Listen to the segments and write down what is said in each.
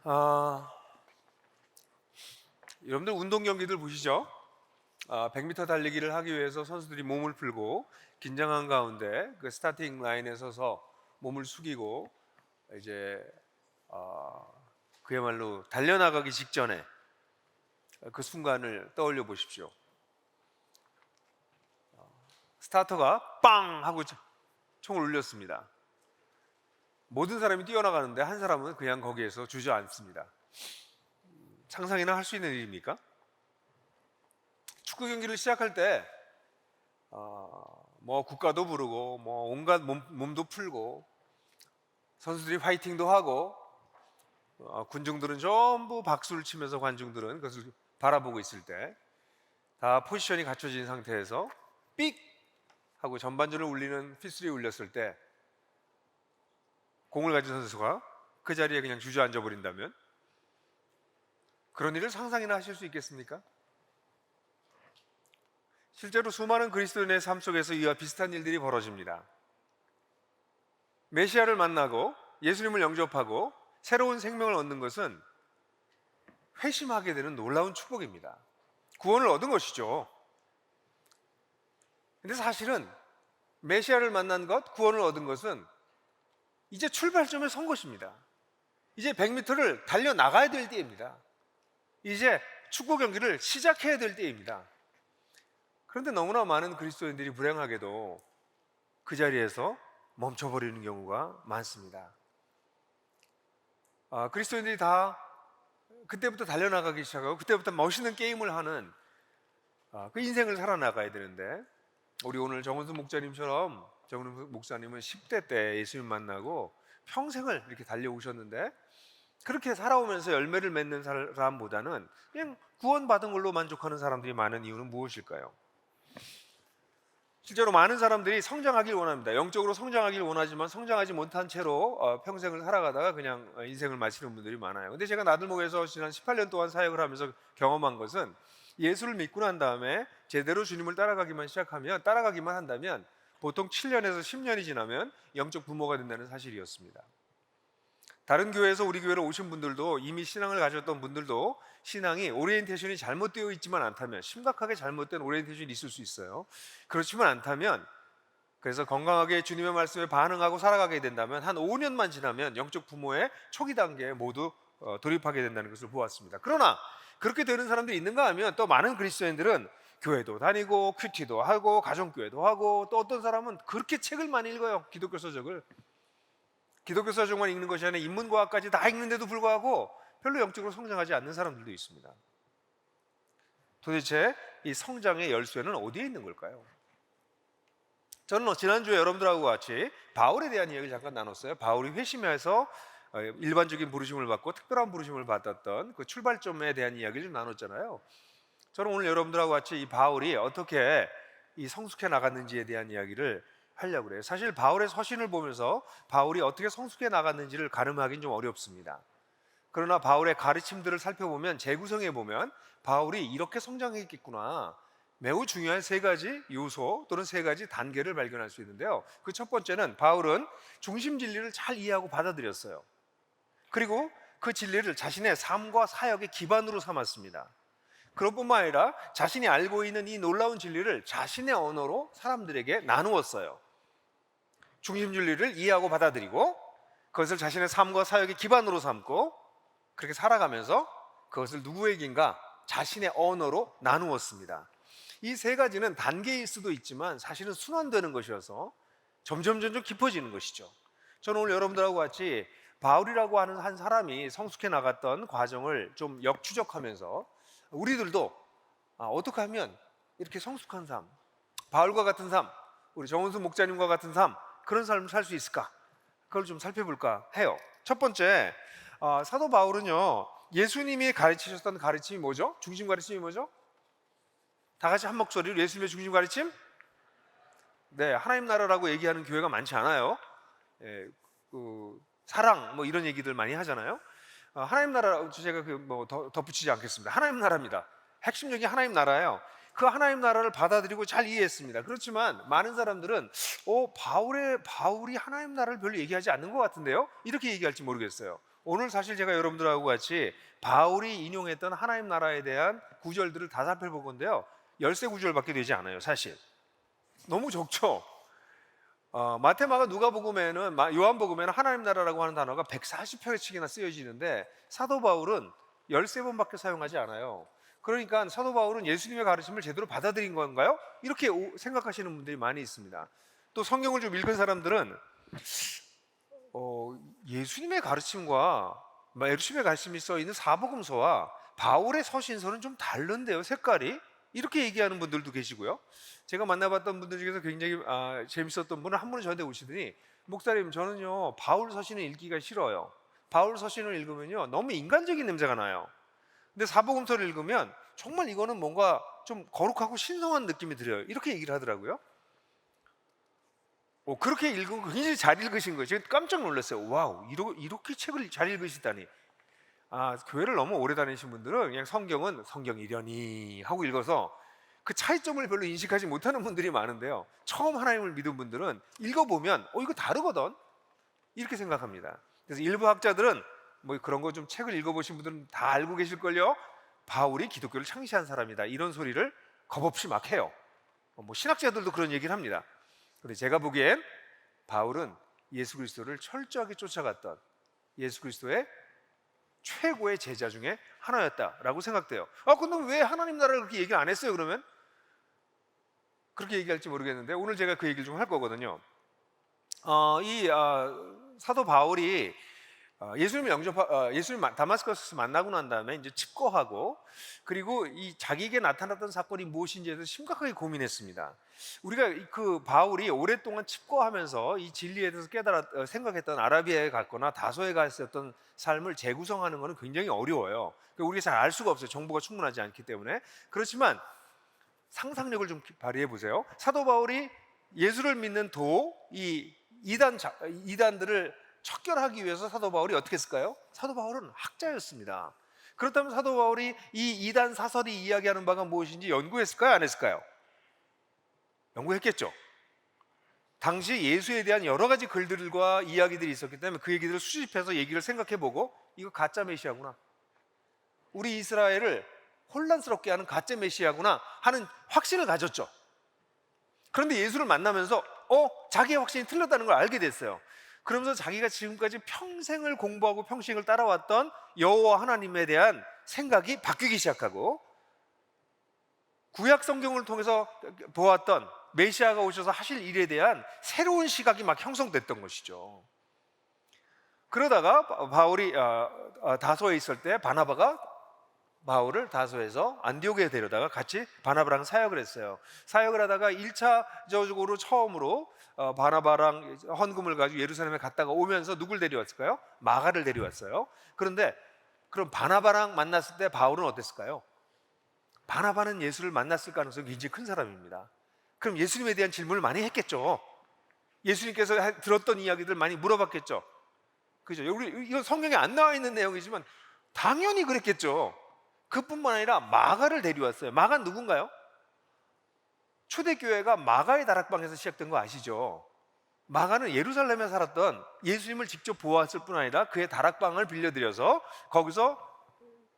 아, 여러분들 운동 경기들 보시죠? 100m 달리기를 하기 위해서 선수들이 몸을 풀고 긴장한 가운데 그 스타팅 라인에 서서 몸을 숙이고 이제 그야말로 달려나가기 직전에 그 순간을 떠올려 보십시오. 스타터가 빵 하고 총을 울렸습니다. 모든 사람이 뛰어나가는데 한 사람은 그냥 거기에서 주저앉습니다. 상상이나 할 수 있는 일입니까? 축구 경기를 시작할 때 뭐 국가도 부르고 뭐 온갖 몸도 풀고 선수들이 파이팅도 하고 군중들은 전부 박수를 치면서 관중들은 그것을 바라보고 있을 때 다 포지션이 갖춰진 상태에서 삑 하고 전반전을 울리는 휘슬이 울렸을 때 공을 가진 선수가 그 자리에 그냥 주저앉아 버린다면 그런 일을 상상이나 하실 수 있겠습니까? 실제로 수많은 그리스도인의 삶 속에서 이와 비슷한 일들이 벌어집니다. 메시아를 만나고 예수님을 영접하고 새로운 생명을 얻는 것은 회심하게 되는 놀라운 축복입니다. 구원을 얻은 것이죠. 근데 사실은 메시아를 만난 것, 구원을 얻은 것은 이제 출발점에 선 것입니다. 이제 100m를 달려나가야 될 때입니다. 이제 축구 경기를 시작해야 될 때입니다. 그런데 너무나 많은 그리스도인들이 불행하게도 그 자리에서 멈춰버리는 경우가 많습니다. 그리스도인들이 다 그때부터 달려나가기 시작하고 그때부터 멋있는 게임을 하는 그 인생을 살아나가야 되는데 우리 오늘 정은수 목사님처럼 정은수 목사님은 10대 때 예수님 만나고 평생을 이렇게 달려오셨는데 그렇게 살아오면서 열매를 맺는 사람보다는 그냥 구원받은 걸로 만족하는 사람들이 많은 이유는 무엇일까요? 실제로 많은 사람들이 성장하길 원합니다. 영적으로 성장하길 원하지만 성장하지 못한 채로 평생을 살아가다가 그냥 인생을 마치는 분들이 많아요. 근데 제가 나들목에서 지난 18년 동안 사역을 하면서 경험한 것은 예수를 믿고 난 다음에 제대로 주님을 따라가기만 한다면 보통 7년에서 10년이 지나면 영적 부모가 된다는 사실이었습니다. 다른 교회에서 우리 교회로 오신 분들도 이미 신앙을 가졌던 분들도 신앙이 오리엔테이션이 잘못되어 있지만 않다면 심각하게 잘못된 오리엔테이션이 있을 수 있어요. 그렇지만 않다면 그래서 건강하게 주님의 말씀에 반응하고 살아가게 된다면 한 5년만 지나면 영적 부모의 초기 단계에 모두 돌입하게 된다는 것을 보았습니다. 그러나 그렇게 되는 사람들이 있는가 하면 또 많은 그리스도인들은 교회도 다니고 큐티도 하고 가정교회도 하고 또 어떤 사람은 그렇게 책을 많이 읽어요. 기독교 서적을. 기독교 서적만 읽는 것이 아니라 인문과학까지 다 읽는데도 불구하고 별로 영적으로 성장하지 않는 사람들도 있습니다. 도대체 이 성장의 열쇠는 어디에 있는 걸까요? 저는 지난주에 여러분들하고 같이 바울에 대한 이야기를 잠깐 나눴어요. 바울이 회심해서 일반적인 부르심을 받고 특별한 부르심을 받았던 그 출발점에 대한 이야기를 좀 나눴잖아요. 저는 오늘 여러분들하고 같이 이 바울이 어떻게 이 성숙해 나갔는지에 대한 이야기를 하려고 그래요. 사실 바울의 서신을 보면서 바울이 어떻게 성숙해 나갔는지를 가늠하기는 좀 어렵습니다. 그러나 바울의 가르침들을 살펴보면 재구성해 보면 바울이 이렇게 성장했겠구나, 매우 중요한 세 가지 요소 또는 세 가지 단계를 발견할 수 있는데요. 그 첫 번째는 바울은 중심 진리를 잘 이해하고 받아들였어요. 그리고 그 진리를 자신의 삶과 사역의 기반으로 삼았습니다. 그것뿐만 아니라 자신이 알고 있는 이 놀라운 진리를 자신의 언어로 사람들에게 나누었어요. 중심 진리를 이해하고 받아들이고 그것을 자신의 삶과 사역의 기반으로 삼고 그렇게 살아가면서 그것을 누구에게인가 자신의 언어로 나누었습니다. 이 세 가지는 단계일 수도 있지만 사실은 순환되는 것이어서 점점 깊어지는 것이죠. 저는 오늘 여러분들하고 같이 바울이라고 하는 한 사람이 성숙해 나갔던 과정을 좀 역추적하면서 우리들도 어떻게 하면 이렇게 성숙한 삶, 바울과 같은 삶, 우리 정은수 목사님과 같은 삶, 그런 삶을 살 수 있을까? 그걸 좀 살펴볼까 해요. 첫 번째, 사도 바울은요, 예수님이 가르치셨던 가르침이 뭐죠? 중심 가르침이 뭐죠? 다 같이 한 목소리로 예수님의 중심 가르침? 네, 하나님 나라라고 얘기하는 교회가 많지 않아요. 사랑 뭐 이런 얘기들 많이 하잖아요. 하나님 나라, 제가 덧붙이지 않겠습니다. 하나님 나라입니다. 핵심적인 하나님 나라예요. 그 하나님 나라를 받아들이고 잘 이해했습니다. 그렇지만 많은 사람들은 바울이 하나님 나라를 별로 얘기하지 않는 것 같은데요, 이렇게 얘기할지 모르겠어요. 오늘 사실 제가 여러분들하고 같이 바울이 인용했던 하나님 나라에 대한 구절들을 다 살펴볼 건데요. 13구절밖에 되지 않아요, 사실. 너무 적죠. 마태, 마가, 누가복음에는, 요한복음에는 하나님 나라라고 하는 단어가 140회씩이나 쓰여지는데 사도 바울은 13번밖에 사용하지 않아요. 그러니까 사도 바울은 예수님의 가르침을 제대로 받아들인 건가요? 이렇게 생각하시는 분들이 많이 있습니다. 또 성경을 좀 읽은 사람들은 예수님의 가르침과 예수님의 가르침이 써 있는 사복음서와 바울의 서신서는 좀 다른데요, 색깔이? 이렇게 얘기하는 분들도 계시고요. 제가 만나봤던 분들 중에서 굉장히 재밌었던 분은 한 분은 저한테 오시더니, 목사님, 저는요 바울 서신을 읽기가 싫어요. 바울 서신을 읽으면요 너무 인간적인 냄새가 나요. 근데 사복음서를 읽으면 정말 이거는 뭔가 좀 거룩하고 신성한 느낌이 들어요. 이렇게 얘기를 하더라고요. 그렇게 읽은 거 굉장히 잘 읽으신 거예요. 제가 깜짝 놀랐어요. 와우, 이렇게 책을 잘 읽으시다니. 교회를 너무 오래 다니신 분들은 그냥 성경은 성경이려니 하고 읽어서 그 차이점을 별로 인식하지 못하는 분들이 많은데요, 처음 하나님을 믿은 분들은 읽어보면 이거 다르거든, 이렇게 생각합니다. 그래서 일부 학자들은 뭐 그런 거 좀 책을 읽어보신 분들은 다 알고 계실걸요, 바울이 기독교를 창시한 사람이다, 이런 소리를 겁없이 막 해요. 뭐 신학자들도 그런 얘기를 합니다. 그런데 제가 보기엔 바울은 예수 그리스도를 철저하게 쫓아갔던 예수 그리스도의 최고의 제자 중에 하나였다라고 생각돼요. 근데 왜 하나님 나라를 그렇게 얘기 안 했어요? 그러면 그렇게 얘기할지 모르겠는데 오늘 제가 그 얘기를 좀 할 거거든요. 사도 바울이 예수님 다마스커스에서 만나고 난 다음에 이제 칩거하고, 그리고 이 자기에게 나타났던 사건이 무엇인지에 대해서 심각하게 고민했습니다. 우리가 그 바울이 오랫동안 칩거하면서 이 진리에 대해서 생각했던 아라비아에 갔거나 다소에 갔었던 삶을 재구성하는 것은 굉장히 어려워요. 우리가 잘 알 수가 없어요. 정보가 충분하지 않기 때문에. 그렇지만 상상력을 좀 발휘해 보세요. 사도 바울이 예수를 믿는 이 이단들을 척결하기 위해서 사도 바울이 어떻게 했을까요? 사도 바울은 학자였습니다. 그렇다면 사도 바울이 이 이단 사설이 이야기하는 바가 무엇인지 연구했을까요? 안 했을까요? 연구했겠죠. 당시 예수에 대한 여러 가지 글들과 이야기들이 있었기 때문에 그 얘기들을 수집해서 얘기를 생각해보고, 이거 가짜 메시아구나, 우리 이스라엘을 혼란스럽게 하는 가짜 메시아구나 하는 확신을 가졌죠. 그런데 예수를 만나면서 자기의 확신이 틀렸다는 걸 알게 됐어요. 그러면서 자기가 지금까지 평생을 공부하고 평생을 따라왔던 여호와 하나님에 대한 생각이 바뀌기 시작하고, 구약 성경을 통해서 보았던 메시아가 오셔서 하실 일에 대한 새로운 시각이 막 형성됐던 것이죠. 그러다가 바울이 다소에 있을 때 바나바가 바울을 다소에서 안디옥에 데려다가 같이 바나바랑 사역을 했어요. 사역을 하다가 1차적으로 처음으로 바나바랑 헌금을 가지고 예루살렘에 갔다가 오면서 누굴 데려왔을까요? 마가를 데려왔어요. 그런데 그럼 바나바랑 만났을 때 바울은 어땠을까요? 바나바는 예수를 만났을 가능성이 굉장히 큰 사람입니다. 그럼 예수님에 대한 질문을 많이 했겠죠. 예수님께서 들었던 이야기들 많이 물어봤겠죠. 그죠? 이건 성경에 안 나와 있는 내용이지만 당연히 그랬겠죠. 그뿐만 아니라 마가를 데려왔어요. 마가는 누군가요? 초대교회가 마가의 다락방에서 시작된 거 아시죠? 마가는 예루살렘에 살았던, 예수님을 직접 보았을 뿐 아니라 그의 다락방을 빌려드려서 거기서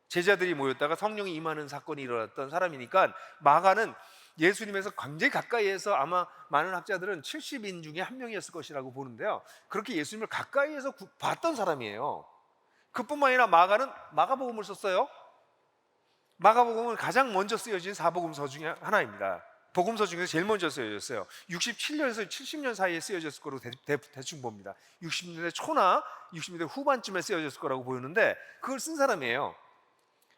제자들이 모였다가 성령이 임하는 사건이 일어났던 사람이니까, 마가는 예수님에서 굉장히 가까이에서 아마 많은 학자들은 70인 중에 한 명이었을 것이라고 보는데요, 그렇게 예수님을 가까이에서 봤던 사람이에요. 그뿐만 아니라 마가는 마가복음을 썼어요. 마가복음은 가장 먼저 쓰여진 사복음서 중에 하나입니다. 복음서 중에서 제일 먼저 쓰여졌어요. 67년에서 70년 사이에 쓰여졌을 거로 대충 봅니다. 60년대 초나 60년대 후반쯤에 쓰여졌을 거라고 보이는데 그걸 쓴 사람이에요.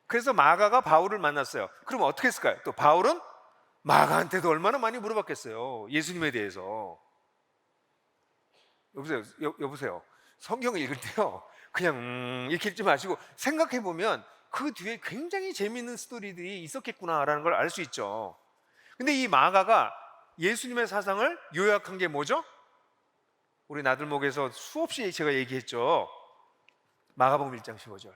그래서 마가가 바울을 만났어요. 그럼 어떻게 했을까요? 또 바울은 마가한테도 얼마나 많이 물어봤겠어요, 예수님에 대해서. 여보세요. 성경을 읽을 때요, 그냥 이렇게 읽지 마시고 생각해보면 그 뒤에 굉장히 재미있는 스토리들이 있었겠구나라는 걸 알 수 있죠. 근데 이 마가가 예수님의 사상을 요약한 게 뭐죠? 우리 나들목에서 수없이 제가 얘기했죠. 마가복음 1장 15절.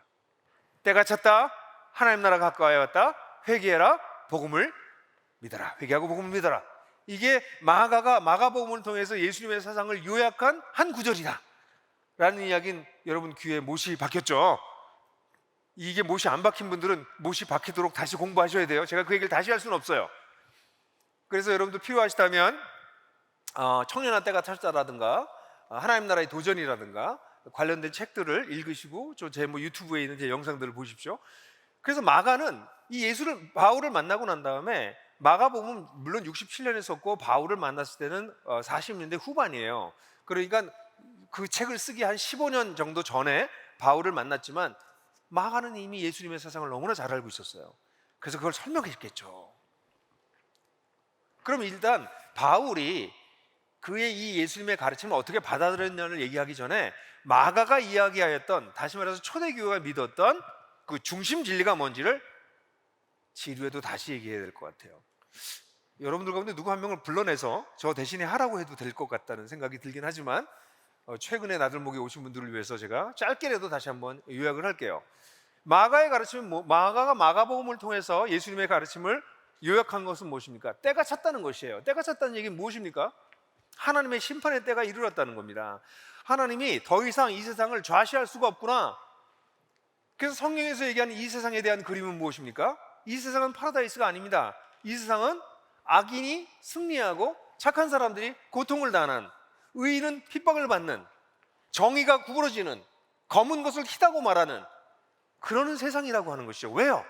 때가 찼다, 하나님 나라가 가까이 왔다, 회개해라, 복음을 믿어라. 회개하고 복음을 믿어라. 이게 마가가 마가복음을 통해서 예수님의 사상을 요약한 한 구절이다 라는 이야기는 여러분 귀에 못이 박혔죠. 이게 못이 안 박힌 분들은 못이 박히도록 다시 공부하셔야 돼요. 제가 그 얘기를 다시 할 수는 없어요. 그래서 여러분도 필요하시다면 청년한 때가 찰자라든가 하나님 나라의 도전이라든가 관련된 책들을 읽으시고 제 유튜브에 있는 제 영상들을 보십시오. 그래서 마가는 이 바울을 만나고 난 다음에, 마가복음 물론 67년에 썼고 바울을 만났을 때는 40년대 후반이에요. 그러니까 그 책을 쓰기 한 15년 정도 전에 바울을 만났지만 마가는 이미 예수님의 세상을 너무나 잘 알고 있었어요. 그래서 그걸 설명했겠죠. 그럼 일단 바울이 그의 이 예수님의 가르침을 어떻게 받아들였냐를 얘기하기 전에 마가가 이야기하였던, 다시 말해서 초대교회가 믿었던 그 중심 진리가 뭔지를 지루해도 다시 얘기해야 될 것 같아요. 여러분들 가운데 누구 한 명을 불러내서 저 대신에 하라고 해도 될 것 같다는 생각이 들긴 하지만 최근에 나들목에 오신 분들을 위해서 제가 짧게라도 다시 한번 요약을 할게요. 마가의 가르침은 마가가 마가복음을 통해서 예수님의 가르침을 요약한 것은 무엇입니까? 때가 찼다는 것이에요. 때가 찼다는 얘기는 무엇입니까? 하나님의 심판의 때가 이르렀다는 겁니다. 하나님이 더 이상 이 세상을 좌시할 수가 없구나. 그래서 성경에서 얘기하는 이 세상에 대한 그림은 무엇입니까? 이 세상은 파라다이스가 아닙니다. 이 세상은 악인이 승리하고 착한 사람들이 고통을 당하는, 의인은 핍박을 받는, 정의가 구부러지는, 검은 것을 희다고 말하는 그러는 세상이라고 하는 것이죠. 왜요?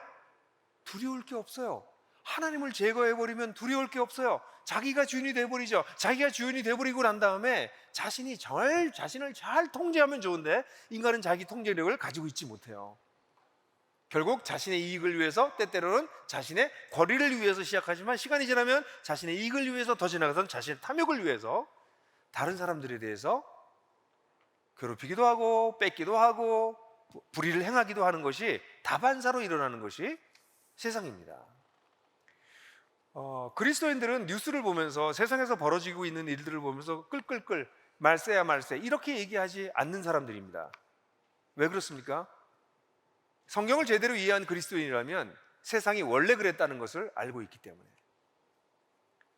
두려울 게 없어요. 하나님을 제거해버리면 두려울 게 없어요. 자기가 주인이 돼버리죠. 자기가 주인이 돼버리고 난 다음에 자신을 잘 통제하면 좋은데 인간은 자기 통제력을 가지고 있지 못해요. 결국 자신의 이익을 위해서, 때때로는 자신의 권리를 위해서 시작하지만 시간이 지나면 자신의 이익을 위해서, 더 지나가서는 자신의 탐욕을 위해서 다른 사람들에 대해서 괴롭히기도 하고 뺏기도 하고 불의를 행하기도 하는 것이 다반사로 일어나는 것이 세상입니다. 그리스도인들은 뉴스를 보면서 세상에서 벌어지고 있는 일들을 보면서 끌끌끌 말세야 말세 이렇게 얘기하지 않는 사람들입니다. 왜 그렇습니까? 성경을 제대로 이해한 그리스도인이라면 세상이 원래 그랬다는 것을 알고 있기 때문에,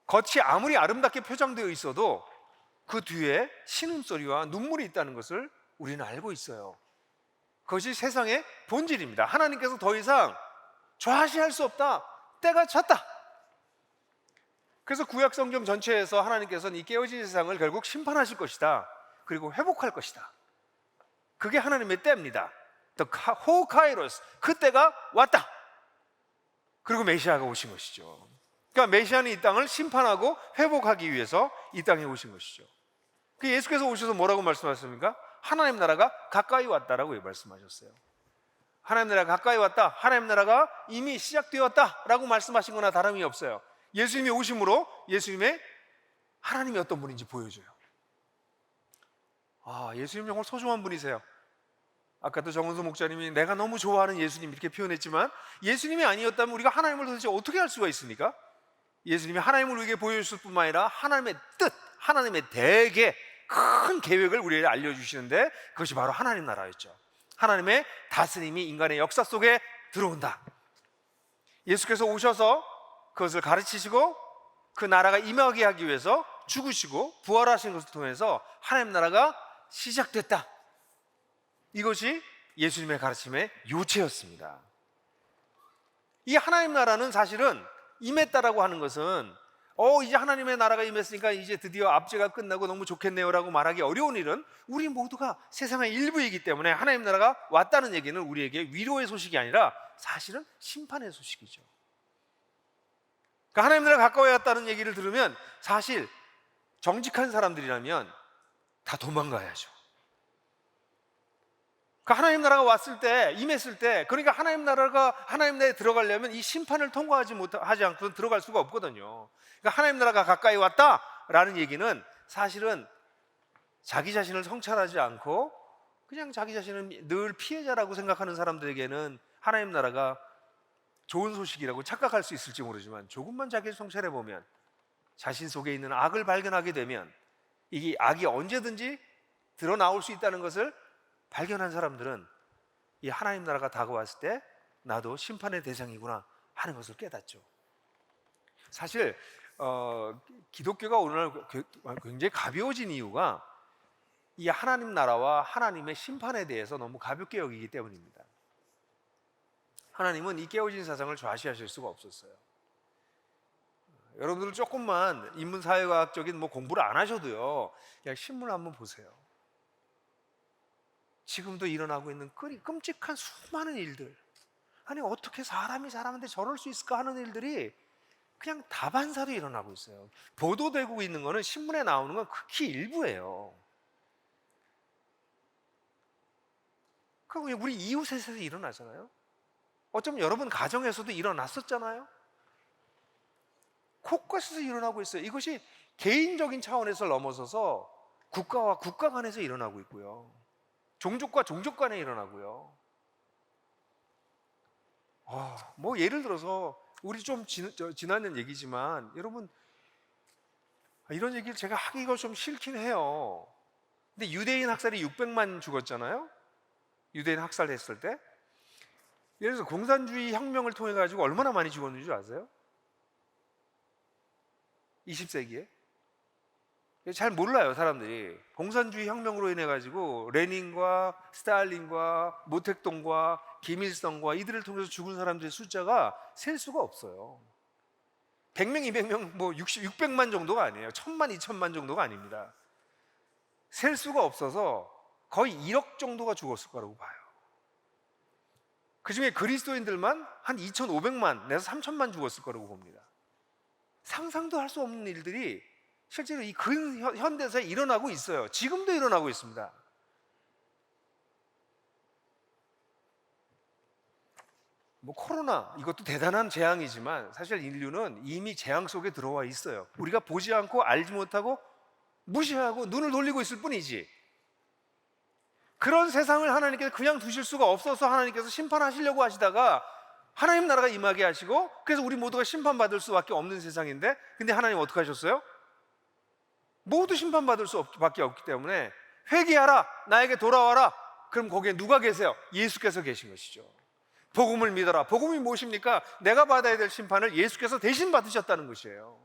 겉이 아무리 아름답게 표정되어 있어도 그 뒤에 신음소리와 눈물이 있다는 것을 우리는 알고 있어요. 그것이 세상의 본질입니다. 하나님께서 더 이상 좌시할 수 없다. 때가 찼다. 그래서 구약 성경 전체에서 하나님께서는 이 깨어진 세상을 결국 심판하실 것이다. 그리고 회복할 것이다. 그게 하나님의 때입니다. 호카이로스, 그 때가 왔다. 그리고 메시아가 오신 것이죠. 그러니까 메시아는 이 땅을 심판하고 회복하기 위해서 이 땅에 오신 것이죠. 그 예수께서 오셔서 뭐라고 말씀하셨습니까? 하나님 나라가 가까이 왔다라고 말씀하셨어요. 하나님 나라가 가까이 왔다, 하나님 나라가 이미 시작되었다라고 말씀하신 거나 다름이 없어요. 예수님이 오심으로 예수님의 하나님이 어떤 분인지 보여줘요. 예수님 정말 소중한 분이세요. 아까도 정은수 목사님이 내가 너무 좋아하는 예수님 이렇게 표현했지만, 예수님이 아니었다면 우리가 하나님을 도대체 어떻게 알 수가 있습니까? 예수님이 하나님을 우리에게 보여주실 뿐만 아니라 하나님의 뜻, 하나님의 대계 큰 계획을 우리에게 알려주시는데, 그것이 바로 하나님 나라였죠. 하나님의 다스림이 인간의 역사 속에 들어온다. 예수께서 오셔서 그것을 가르치시고 그 나라가 임하게 하기 위해서 죽으시고 부활하신 것을 통해서 하나님 나라가 시작됐다. 이것이 예수님의 가르침의 요체였습니다. 이 하나님 나라는 사실은 임했다라고 하는 것은 이제 하나님의 나라가 임했으니까 이제 드디어 압제가 끝나고 너무 좋겠네요 라고 말하기 어려운 일은, 우리 모두가 세상의 일부이기 때문에 하나님 나라가 왔다는 얘기는 우리에게 위로의 소식이 아니라 사실은 심판의 소식이죠. 그러니까 하나님 나라가 가까이 왔다는 얘기를 들으면 사실 정직한 사람들이라면 다 도망가야죠. 그러니까 하나님 나라가 왔을 때, 임했을 때, 그러니까 하나님 나라에 들어가려면 이 심판을 통과하지 않고는 들어갈 수가 없거든요. 그러니까 하나님 나라가 가까이 왔다라는 얘기는 사실은 자기 자신을 성찰하지 않고 그냥 자기 자신은 늘 피해자라고 생각하는 사람들에게는 하나님 나라가 좋은 소식이라고 착각할 수 있을지 모르지만, 조금만 자기를 성찰해 보면, 자신 속에 있는 악을 발견하게 되면, 이게 악이 언제든지 드러나올 수 있다는 것을 발견한 사람들은 이 하나님 나라가 다가왔을 때 나도 심판의 대상이구나 하는 것을 깨닫죠. 사실 기독교가 오늘날 굉장히 가벼워진 이유가, 이 하나님 나라와 하나님의 심판에 대해서 너무 가볍게 여기기 때문입니다. 하나님은 이 깨어진 세상을 좌시하실 수가 없었어요. 여러분들 조금만 인문사회과학적인 공부를 안 하셔도요, 그냥 신문 한번 보세요. 지금도 일어나고 있는 끔찍한 수많은 일들, 아니 어떻게 사람이 사람한테 저럴 수 있을까 하는 일들이 그냥 다반사로 일어나고 있어요. 보도되고 있는 거는, 신문에 나오는 건 극히 일부예요. 그리고 우리 이웃에서 일어나잖아요. 어쩌면 여러분 가정에서도 일어났었잖아요. 곳곳에서 일어나고 있어요. 이것이 개인적인 차원에서 넘어서서 국가와 국가 간에서 일어나고 있고요, 종족과 종족 간에 일어나고요. 예를 들어서 우리 좀 지난 얘기지만, 여러분 이런 얘기를 제가 하기가 좀 싫긴 해요. 근데 유대인 학살이 600만 죽었잖아요. 유대인 학살했을 때. 예를 들어서 공산주의 혁명을 통해 가지고 얼마나 많이 죽었는지 아세요? 20세기에 잘 몰라요 사람들이. 공산주의 혁명으로 인해 가지고 레닌과 스탈린과 모택동과 김일성과 이들을 통해서 죽은 사람들의 숫자가 셀 수가 없어요. 100명, 200명, 600만 정도가 아니에요. 1000만, 2000만 정도가 아닙니다. 셀 수가 없어서 거의 1억 정도가 죽었을 거라고 봐요. 그 중에 그리스도인들만 한 2500만 내서 3000만 죽었을 거라고 봅니다. 상상도 할 수 없는 일들이 실제로 이 근현대사에 일어나고 있어요. 지금도 일어나고 있습니다. 코로나, 이것도 대단한 재앙이지만 사실 인류는 이미 재앙 속에 들어와 있어요. 우리가 보지 않고 알지 못하고 무시하고 눈을 돌리고 있을 뿐이지. 그런 세상을 하나님께서 그냥 두실 수가 없어서 하나님께서 심판하시려고 하시다가 하나님 나라가 임하게 하시고, 그래서 우리 모두가 심판받을 수밖에 없는 세상인데, 근데 하나님 어떻게 하셨어요? 모두 심판받을 수밖에 없기 때문에 회개하라, 나에게 돌아와라. 그럼 거기에 누가 계세요? 예수께서 계신 것이죠. 복음을 믿어라. 복음이 무엇입니까? 내가 받아야 될 심판을 예수께서 대신 받으셨다는 것이에요.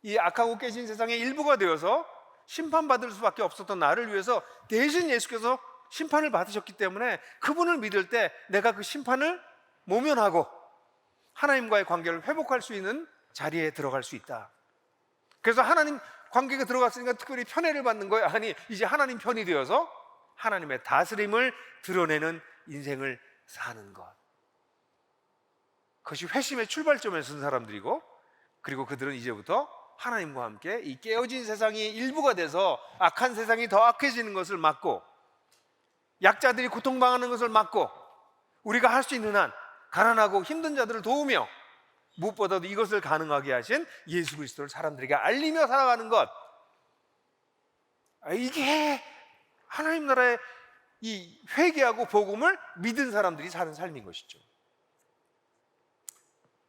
이 악하고 깨진 세상의 일부가 되어서 심판받을 수밖에 없었던 나를 위해서 대신 예수께서 심판을 받으셨기 때문에 그분을 믿을 때 내가 그 심판을 모면하고 하나님과의 관계를 회복할 수 있는 자리에 들어갈 수 있다. 그래서 하나님 관계가 들어갔으니까 특별히 편애를 받는 거예요? 아니, 이제 하나님 편이 되어서 하나님의 다스림을 드러내는 인생을 사는 것. 그것이 회심의 출발점에 선 사람들이고, 그리고 그들은 이제부터 하나님과 함께 이 깨어진 세상이 일부가 돼서 악한 세상이 더 악해지는 것을 막고, 약자들이 고통당하는 것을 막고, 우리가 할 수 있는 한 가난하고 힘든 자들을 도우며, 무엇보다도 이것을 가능하게 하신 예수 그리스도를 사람들에게 알리며 살아가는 것, 이게 하나님 나라의 이 회개하고 복음을 믿은 사람들이 사는 삶인 것이죠.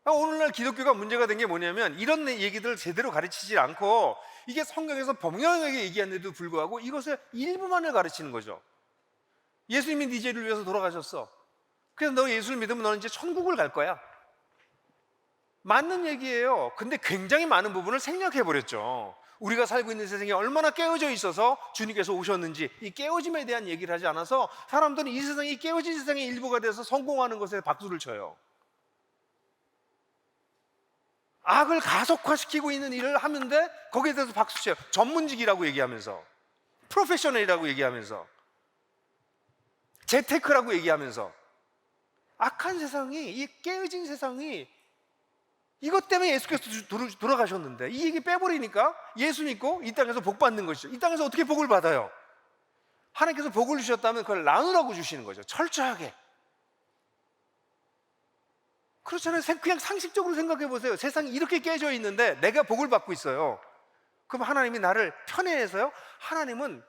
오늘날 기독교가 문제가 된 게 뭐냐면, 이런 얘기들을 제대로 가르치지 않고, 이게 성경에서 분명하게 얘기하는데도 불구하고 이것을 일부만을 가르치는 거죠. 예수님이 네 죄를 위해서 돌아가셨어. 그래서 너 예수를 믿으면 너는 이제 천국을 갈 거야. 맞는 얘기예요. 근데 굉장히 많은 부분을 생략해버렸죠. 우리가 살고 있는 세상이 얼마나 깨어져 있어서 주님께서 오셨는지, 이 깨어짐에 대한 얘기를 하지 않아서 사람들은 이 세상이, 이 깨어진 세상의 일부가 돼서 성공하는 것에 박수를 쳐요. 악을 가속화시키고 있는 일을 하는데 거기에 대해서 박수 쳐요. 전문직이라고 얘기하면서, 프로페셔널이라고 얘기하면서, 재테크라고 얘기하면서. 악한 세상이, 이 깨어진 세상이 이것 때문에 예수께서 돌아가셨는데, 이 얘기 빼버리니까 예수 믿고 이 땅에서 복 받는 것이죠. 이 땅에서 어떻게 복을 받아요? 하나님께서 복을 주셨다면 그걸 나누라고 주시는 거죠. 철저하게. 그렇잖아요. 그냥 상식적으로 생각해 보세요. 세상이 이렇게 깨져 있는데 내가 복을 받고 있어요. 그럼 하나님이 나를 편애해서요? 하나님은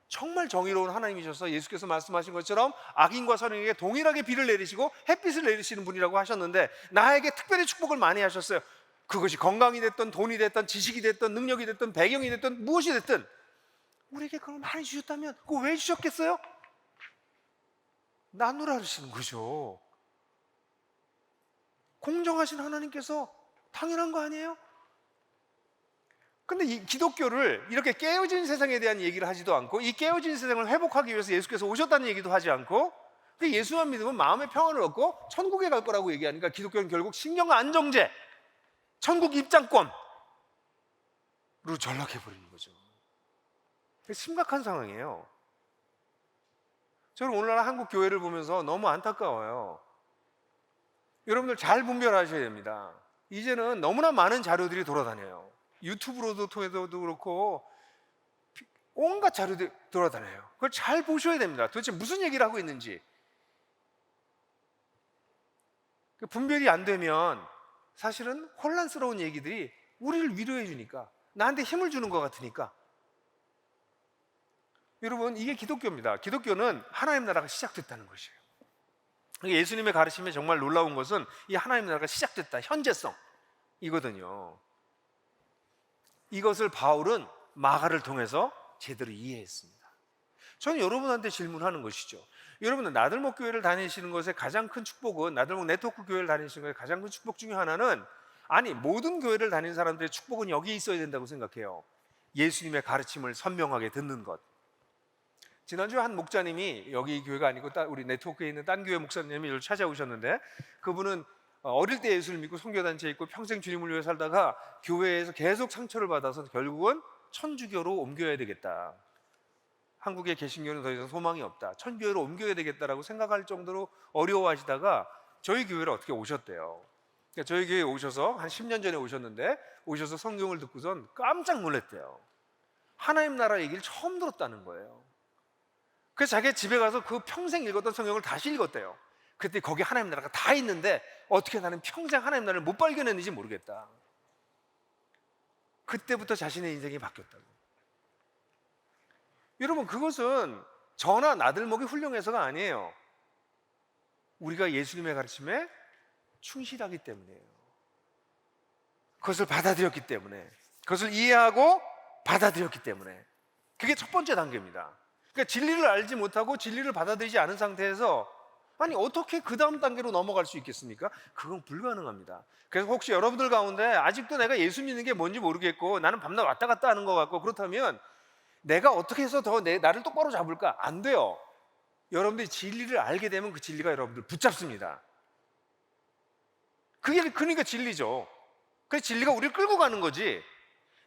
정말 정의로운 하나님이셔서 예수께서 말씀하신 것처럼 악인과 선인에게 동일하게 비를 내리시고 햇빛을 내리시는 분이라고 하셨는데, 나에게 특별히 축복을 많이 하셨어요. 그것이 건강이 됐든 돈이 됐든 지식이 됐든 능력이 됐든 배경이 됐든 무엇이 됐든 우리에게 그걸 많이 주셨다면 그거 왜 주셨겠어요? 나누라 하시는 거죠. 공정하신 하나님께서 당연한 거 아니에요? 근데 이 기독교를 이렇게 깨어진 세상에 대한 얘기를 하지도 않고, 이 깨어진 세상을 회복하기 위해서 예수께서 오셨다는 얘기도 하지 않고, 예수만 믿으면 마음의 평안을 얻고 천국에 갈 거라고 얘기하니까 기독교는 결국 신령 안정제, 천국 입장권으로 전락해버리는 거죠. 심각한 상황이에요. 저는 오늘날 한국 교회를 보면서 너무 안타까워요. 여러분들 잘 분별하셔야 됩니다. 이제는 너무나 많은 자료들이 돌아다녀요. 유튜브로도 통해서도 그렇고 온갖 자료들이 돌아다녀요. 그걸 잘 보셔야 됩니다. 도대체 무슨 얘기를 하고 있는지. 분별이 안 되면 사실은 혼란스러운 얘기들이 우리를 위로해 주니까, 나한테 힘을 주는 것 같으니까. 여러분, 이게 기독교입니다. 기독교는 하나님 나라가 시작됐다는 것이에요. 예수님의 가르침에 정말 놀라운 것은 이 하나님 나라가 시작됐다, 현재성이거든요. 이것을 바울은 마가를 통해서 제대로 이해했습니다. 저는 여러분한테 질문하는 것이죠. 여러분은 나들목 교회를 다니시는 것의 가장 큰 축복은, 나들목 네트워크 교회를 다니시는 것의 가장 큰 축복 중에 하나는, 아니 모든 교회를 다니는 사람들의 축복은 여기 있어야 된다고 생각해요. 예수님의 가르침을 선명하게 듣는 것. 지난주에 한 목사님이, 여기 교회가 아니고 우리 네트워크에 있는 딴 교회 목사님이 저를 찾아오셨는데, 그분은 어릴 때 예수를 믿고 선교단체에 있고 평생 주님을 위해 살다가 교회에서 계속 상처를 받아서 결국은 천주교로 옮겨야 되겠다, 한국의 개신교는 더 이상 소망이 없다, 천주교로 옮겨야 되겠다라고 생각할 정도로 어려워하시다가 저희 교회를 어떻게 오셨대요. 그러니까 저희 교회에 오셔서 한 10년 전에 오셨는데, 오셔서 성경을 듣고선 깜짝 놀랐대요. 하나님 나라 얘기를 처음 들었다는 거예요. 그래서 자기 집에 가서 그 평생 읽었던 성경을 다시 읽었대요. 그때 거기 하나님 나라가 다 있는데 어떻게 나는 평생 하나님 나라를 못 발견했는지 모르겠다. 그때부터 자신의 인생이 바뀌었다고. 여러분, 그것은 저나 나들목이 훌륭해서가 아니에요. 우리가 예수님의 가르침에 충실하기 때문이에요. 그것을 받아들였기 때문에, 그것을 이해하고 받아들였기 때문에. 그게 첫 번째 단계입니다. 그러니까 진리를 알지 못하고 진리를 받아들이지 않은 상태에서, 아니 어떻게 그 다음 단계로 넘어갈 수 있겠습니까? 그건 불가능합니다. 그래서 혹시 여러분들 가운데 아직도 내가 예수 믿는 게 뭔지 모르겠고, 나는 밤낮 왔다 갔다 하는 것 같고, 그렇다면 내가 어떻게 해서 더 나를 똑바로 잡을까? 안 돼요. 여러분들이 진리를 알게 되면 그 진리가 여러분들 붙잡습니다. 그게 그러니까 진리죠. 그 진리가 우리를 끌고 가는 거지,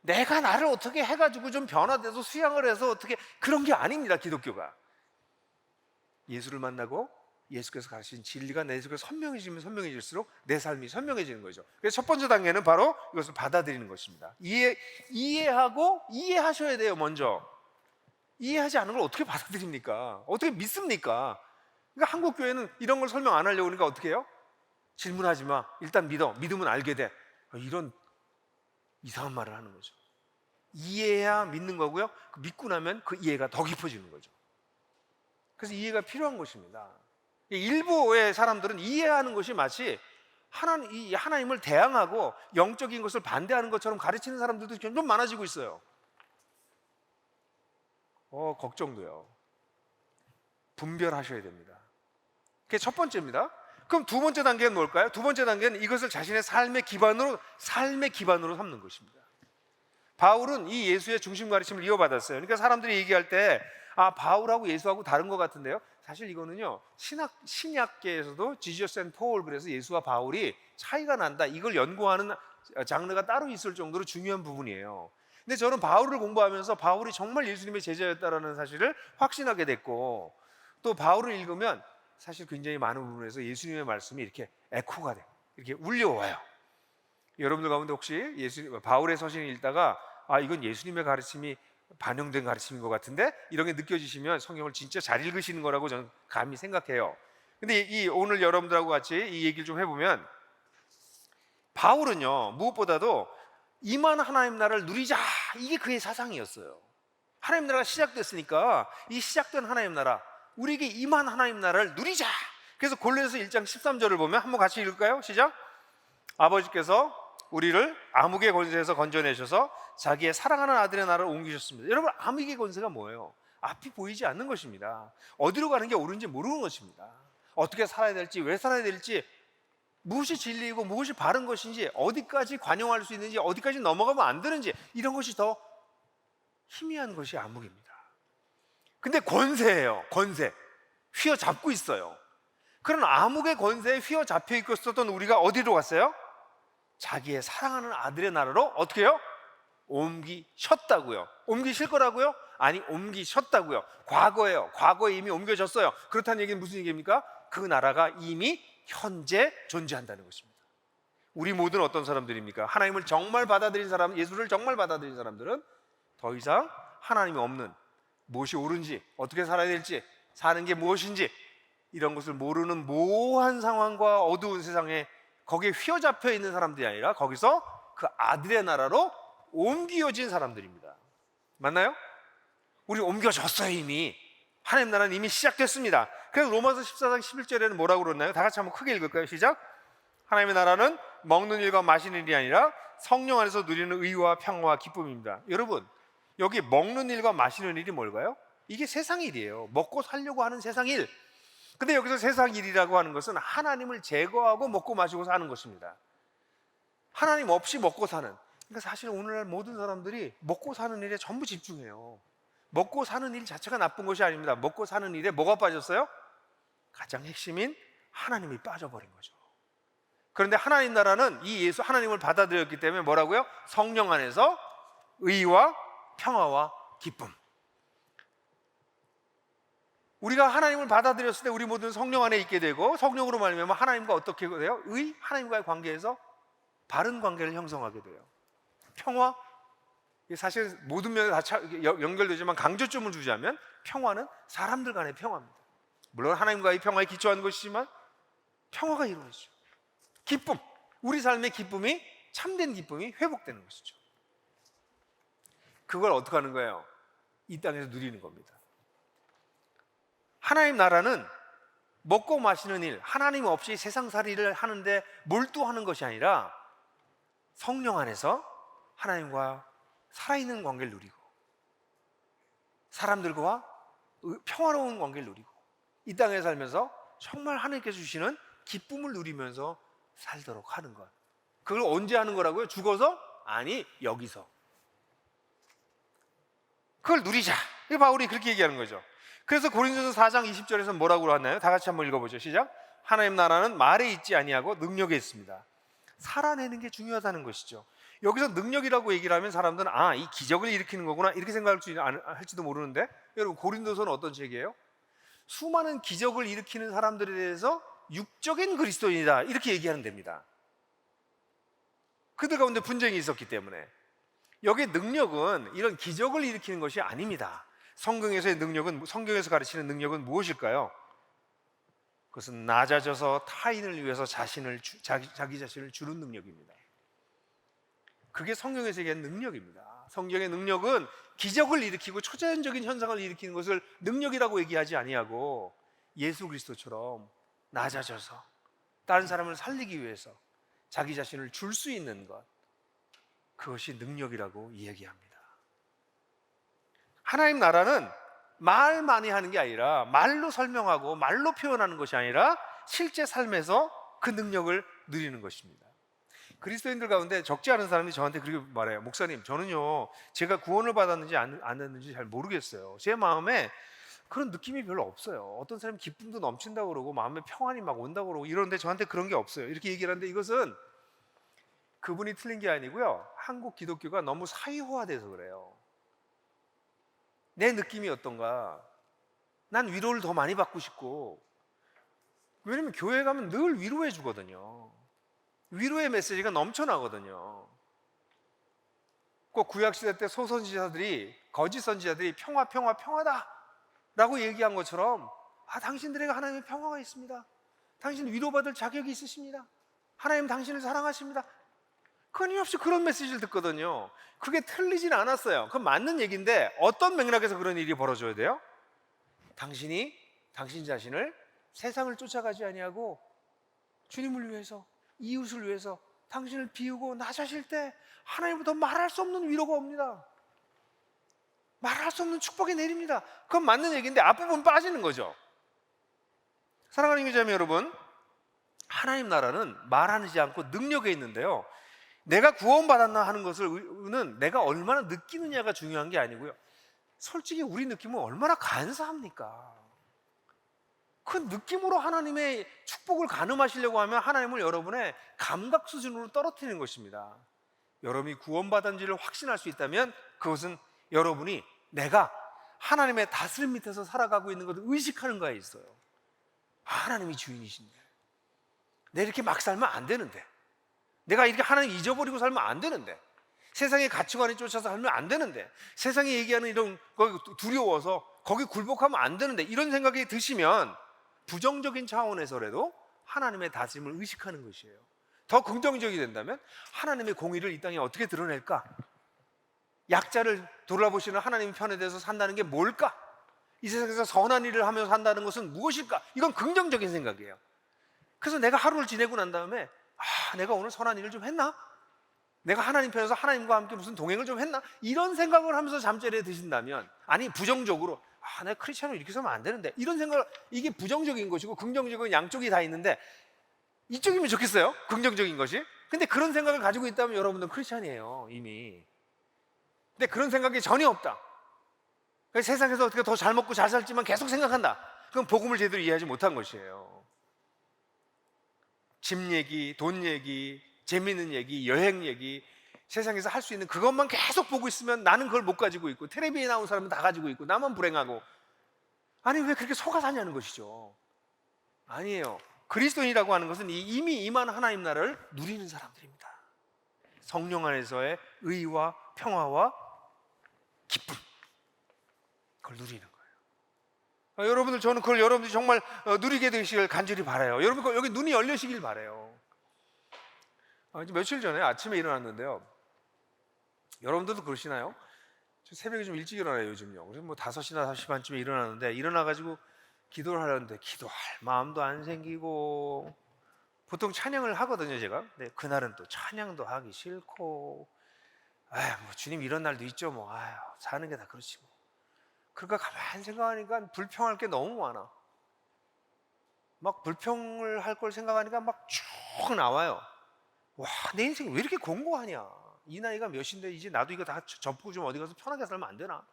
내가 나를 어떻게 해가지고 좀 변화돼서 수양을 해서 어떻게, 그런 게 아닙니다. 기독교가 예수를 만나고 예수께서 가르친 진리가 내 속에 선명해지면 선명해질수록 내 삶이 선명해지는 거죠. 그래서 첫 번째 단계는 바로 이것을 받아들이는 것입니다. 이해하고, 이해하셔야 돼요. 먼저 이해하지 않은 걸 어떻게 받아들입니까? 어떻게 믿습니까? 그러니까 한국 교회는 이런 걸 설명 안 하려고 하니까 어떻게 해요? 질문하지 마, 일단 믿어, 믿으면 알게 돼, 이런 이상한 말을 하는 거죠. 이해해야 믿는 거고요, 믿고 나면 그 이해가 더 깊어지는 거죠. 그래서 이해가 필요한 것입니다. 일부의 사람들은 이해하는 것이 마치 하나님을 대항하고 영적인 것을 반대하는 것처럼 가르치는 사람들도 점점 많아지고 있어요. 걱정돼요. 분별하셔야 됩니다. 그게 첫 번째입니다. 그럼 두 번째 단계는 뭘까요? 두 번째 단계는 이것을 자신의 삶의 기반으로 삼는 것입니다. 바울은 이 예수의 중심 가르침을 이어받았어요. 그러니까 사람들이 얘기할 때, 바울하고 예수하고 다른 것 같은데요. 사실 이거는요, 신약계에서도 지저스 앤 폴, 그래서 예수와 바울이 차이가 난다, 이걸 연구하는 장르가 따로 있을 정도로 중요한 부분이에요. 근데 저는 바울을 공부하면서 바울이 정말 예수님의 제자였다라는 사실을 확신하게 됐고, 또 바울을 읽으면 사실 굉장히 많은 부분에서 예수님의 말씀이 이렇게 에코가 돼요. 이렇게 울려와요. 여러분들 가운데 혹시 바울의 서신을 읽다가 이건 예수님의 가르침이 반영된 가르침인 것 같은데, 이런 게 느껴지시면 성경을 진짜 잘 읽으시는 거라고 저는 감히 생각해요. 근데 오늘 여러분들하고 같이 이 얘기를 좀 해보면, 바울은요, 무엇보다도 임한 하나님 나라를 누리자, 이게 그의 사상이었어요. 하나님 나라가 시작됐으니까 이 시작된 하나님 나라, 우리에게 임한 하나님 나라를 누리자. 그래서 골로새서 1장 13절을 보면 한번 같이 읽을까요? 시작. 아버지께서 우리를 암흑의 권세에서 건져내셔서 자기의 사랑하는 아들의 나라를 옮기셨습니다. 여러분, 암흑의 권세가 뭐예요? 앞이 보이지 않는 것입니다. 어디로 가는 게 옳은지 모르는 것입니다. 어떻게 살아야 될지, 왜 살아야 될지 무엇이 진리이고 무엇이 바른 것인지, 어디까지 관용할 수 있는지, 어디까지 넘어가면 안 되는지, 이런 것이 더 희미한 것이 암흑입니다. 근데 권세예요. 권세. 휘어잡고 있어요. 그런 암흑의 권세에 휘어잡혀 있었던 우리가 어디로 갔어요? 자기의 사랑하는 아들의 나라로 어떻게 해요? 옮기셨다고요. 옮기실 거라고요? 아니, 옮기셨다고요. 과거예요. 과거에 이미 옮겨졌어요. 그렇다는 얘기는 무슨 얘기입니까? 그 나라가 이미 현재 존재한다는 것입니다. 우리 모두는 어떤 사람들입니까? 하나님을 정말 받아들인 사람, 예수를 정말 받아들인 사람들은 더 이상 하나님이 없는, 무엇이 옳은지, 어떻게 살아야 될지, 사는 게 무엇인지, 이런 것을 모르는 모호한 상황과 어두운 세상에 거기에 휘어잡혀 있는 사람들이 아니라 거기서 그 아들의 나라로 옮겨진 사람들입니다. 맞나요? 우리 옮겨졌어요. 이미 하나님 나라는 이미 시작됐습니다. 그래서 로마서 14장 11절에는 뭐라고 그러나요? 다 같이 한번 크게 읽을까요? 시작. 하나님의 나라는 먹는 일과 마시는 일이 아니라 성령 안에서 누리는 의와 평화와 기쁨입니다. 여러분, 여기 먹는 일과 마시는 일이 뭘까요? 이게 세상 일이에요. 먹고 살려고 하는 세상 일. 근데 여기서 세상 일이라고 하는 것은 하나님을 제거하고 먹고 마시고 사는 것입니다. 하나님 없이 먹고 사는. 그러니까 사실 오늘날 모든 사람들이 먹고 사는 일에 전부 집중해요. 먹고 사는 일 자체가 나쁜 것이 아닙니다. 먹고 사는 일에 뭐가 빠졌어요? 가장 핵심인 하나님이 빠져버린 거죠. 그런데 하나님 나라는 이 예수 하나님을 받아들였기 때문에 뭐라고요? 성령 안에서 의와 평화와 기쁨. 우리가 하나님을 받아들였을 때 우리 모두는 성령 안에 있게 되고, 성령으로 말미암아 하나님과 어떻게 돼요? 하나님과의 관계에서 바른 관계를 형성하게 돼요. 평화, 사실 모든 면에 다 연결되지만 강조점을 주자면 평화는 사람들 간의 평화입니다. 물론 하나님과의 평화에 기초한 것이지만 평화가 이루어지죠. 기쁨, 우리 삶의 기쁨이, 참된 기쁨이 회복되는 것이죠. 그걸 어떻게 하는 거예요? 이 땅에서 누리는 겁니다. 하나님 나라는 먹고 마시는 일, 하나님 없이 세상살이를 하는데 몰두하는 것이 아니라 성령 안에서 하나님과 살아있는 관계를 누리고, 사람들과 평화로운 관계를 누리고, 이 땅에 살면서 정말 하나님께서 주시는 기쁨을 누리면서 살도록 하는 것. 그걸 언제 하는 거라고요? 죽어서? 아니, 여기서. 그걸 누리자. 바울이 그렇게 얘기하는 거죠. 그래서 고린도서 4장 20절에서 뭐라고 하나요? 다 같이 한번 읽어보죠. 시작. 하나님 나라는 말에 있지 아니하고 능력에 있습니다. 살아내는 게 중요하다는 것이죠. 여기서 능력이라고 얘기를 하면 사람들은 이 기적을 일으키는 거구나 이렇게 할지도 모르는데, 여러분, 고린도서는 어떤 책이에요? 수많은 기적을 일으키는 사람들에 대해서 육적인 그리스도인이다 이렇게 얘기하는 데입니다. 그들 가운데 분쟁이 있었기 때문에. 여기에 능력은 이런 기적을 일으키는 것이 아닙니다. 성경에서의 능력은, 성경에서 가르치는 능력은 무엇일까요? 그것은 낮아져서 타인을 위해서 자기 자신을 주는 능력입니다. 그게 성경에서 얘기하는 능력입니다. 성경의 능력은 기적을 일으키고 초자연적인 현상을 일으키는 것을 능력이라고 얘기하지 아니하고, 예수 그리스도처럼 낮아져서 다른 사람을 살리기 위해서 자기 자신을 줄 수 있는 것, 그것이 능력이라고 이야기합니다. 하나님 나라는 말 많이 하는 게 아니라, 말로 설명하고 말로 표현하는 것이 아니라 실제 삶에서 그 능력을 누리는 것입니다. 그리스도인들 가운데 적지 않은 사람이 저한테 그렇게 말해요. 목사님, 저는요 제가 구원을 받았는지 안 받았는지 잘 모르겠어요. 제 마음에 그런 느낌이 별로 없어요. 어떤 사람이 기쁨도 넘친다고 그러고 마음에 평안이 막 온다고 그러고 이러는데 저한테 그런 게 없어요. 이렇게 얘기를 하는데, 이것은 그분이 틀린 게 아니고요, 한국 기독교가 너무 사회화돼서 그래요. 내 느낌이 어떤가? 난 위로를 더 많이 받고 싶고, 왜냐면 교회 가면 늘 위로해 주거든요. 위로의 메시지가 넘쳐나거든요. 꼭 구약시대 때 소선지자들이, 거짓 선지자들이 평화다 라고 얘기한 것처럼, 당신들에게 하나님의 평화가 있습니다. 당신 위로받을 자격이 있으십니다. 하나님 당신을 사랑하십니다. 끊임없이 그런 메시지를 듣거든요. 그게 틀리진 않았어요. 그건 맞는 얘기인데, 어떤 맥락에서 그런 일이 벌어져야 돼요? 당신이 당신 자신을 세상을 쫓아가지 아니하고 주님을 위해서, 이웃을 위해서 당신을 비우고 낮아질 때 하나님부터 말할 수 없는 위로가 옵니다. 말할 수 없는 축복이 내립니다. 그건 맞는 얘기인데 앞부분 빠지는 거죠. 사랑하는 교자매 여러분, 하나님 나라는 말하지 않고 능력에 있는데요, 내가 구원받았나 하는 것은 내가 얼마나 느끼느냐가 중요한 게 아니고요, 솔직히 우리 느낌은 얼마나 간사합니까? 그 느낌으로 하나님의 축복을 가늠하시려고 하면 하나님을 여러분의 감각 수준으로 떨어뜨리는 것입니다. 여러분이 구원받은지를 확신할 수 있다면 그것은 여러분이 내가 하나님의 다스림 밑에서 살아가고 있는 것을 의식하는 거에 있어요. 하나님이 주인이신데, 내가 이렇게 막 살면 안 되는데, 내가 이렇게 하나님 잊어버리고 살면 안 되는데, 세상의 가치관에 쫓아서 살면 안 되는데, 세상이 얘기하는 이런 거 두려워서 거기 굴복하면 안 되는데, 이런 생각이 드시면 부정적인 차원에서라도 하나님의 다스림을 의식하는 것이에요. 더 긍정적이 된다면 하나님의 공의를 이 땅에 어떻게 드러낼까? 약자를 돌아보시는 하나님의 편에 대해서 산다는 게 뭘까? 이 세상에서 선한 일을 하면서 산다는 것은 무엇일까? 이건 긍정적인 생각이에요. 그래서 내가 하루를 지내고 난 다음에 내가 오늘 선한 일을 좀 했나? 내가 하나님 편에서 하나님과 함께 무슨 동행을 좀 했나? 이런 생각을 하면서 잠자리에 드신다면, 아니 부정적으로 내가 크리스찬으로 이렇게 살면 안 되는데, 이런 생각, 이게 부정적인 것이고 긍정적인 양쪽이 다 있는데 이쪽이면 좋겠어요, 긍정적인 것이. 근데 그런 생각을 가지고 있다면 여러분들은 크리스찬이에요 이미. 근데 그런 생각이 전혀 없다, 세상에서 어떻게 더 잘 먹고 잘 살지만 계속 생각한다, 그럼 복음을 제대로 이해하지 못한 것이에요. 집 얘기, 돈 얘기, 재미있는 얘기, 여행 얘기, 세상에서 할 수 있는 그것만 계속 보고 있으면 나는 그걸 못 가지고 있고, 텔레비에 나온 사람은 다 가지고 있고 나만 불행하고, 아니 왜 그렇게 속아 사냐는 것이죠. 아니에요. 그리스도인이라고 하는 것은 이미 임한 하나님 나라를 누리는 사람들입니다. 성령 안에서의 의와 평화와 기쁨, 그걸 누리는 거예요. 여러분들, 저는 그걸 여러분들이 정말 누리게 되시길 간절히 바라요. 여러분 여기 눈이 열리시길 바라요. 며칠 전에 아침에 일어났는데요, 여러분들도 그러시나요? 저 새벽에 좀 일찍 일어나요 요즘요. 그래서 뭐 5시나 5시 반쯤에 일어나는데, 일어나가지고 기도를 하려는데 기도할 마음도 안 생기고, 보통 찬양을 하거든요 제가. 근데 그날은 또 찬양도 하기 싫고, 뭐 주님 이런 날도 있죠, 뭐 사는 게 다 그렇지 뭐. 그러니까 가만히 생각하니까 불평할 게 너무 많아. 막 불평을 할 걸 생각하니까 막 쭉 나와요. 와, 내 인생이 왜 이렇게 공고하냐, 이 나이가 몇인데 이제 나도 이거 다 접고 좀 어디 가서 편하게 살면 안 되나,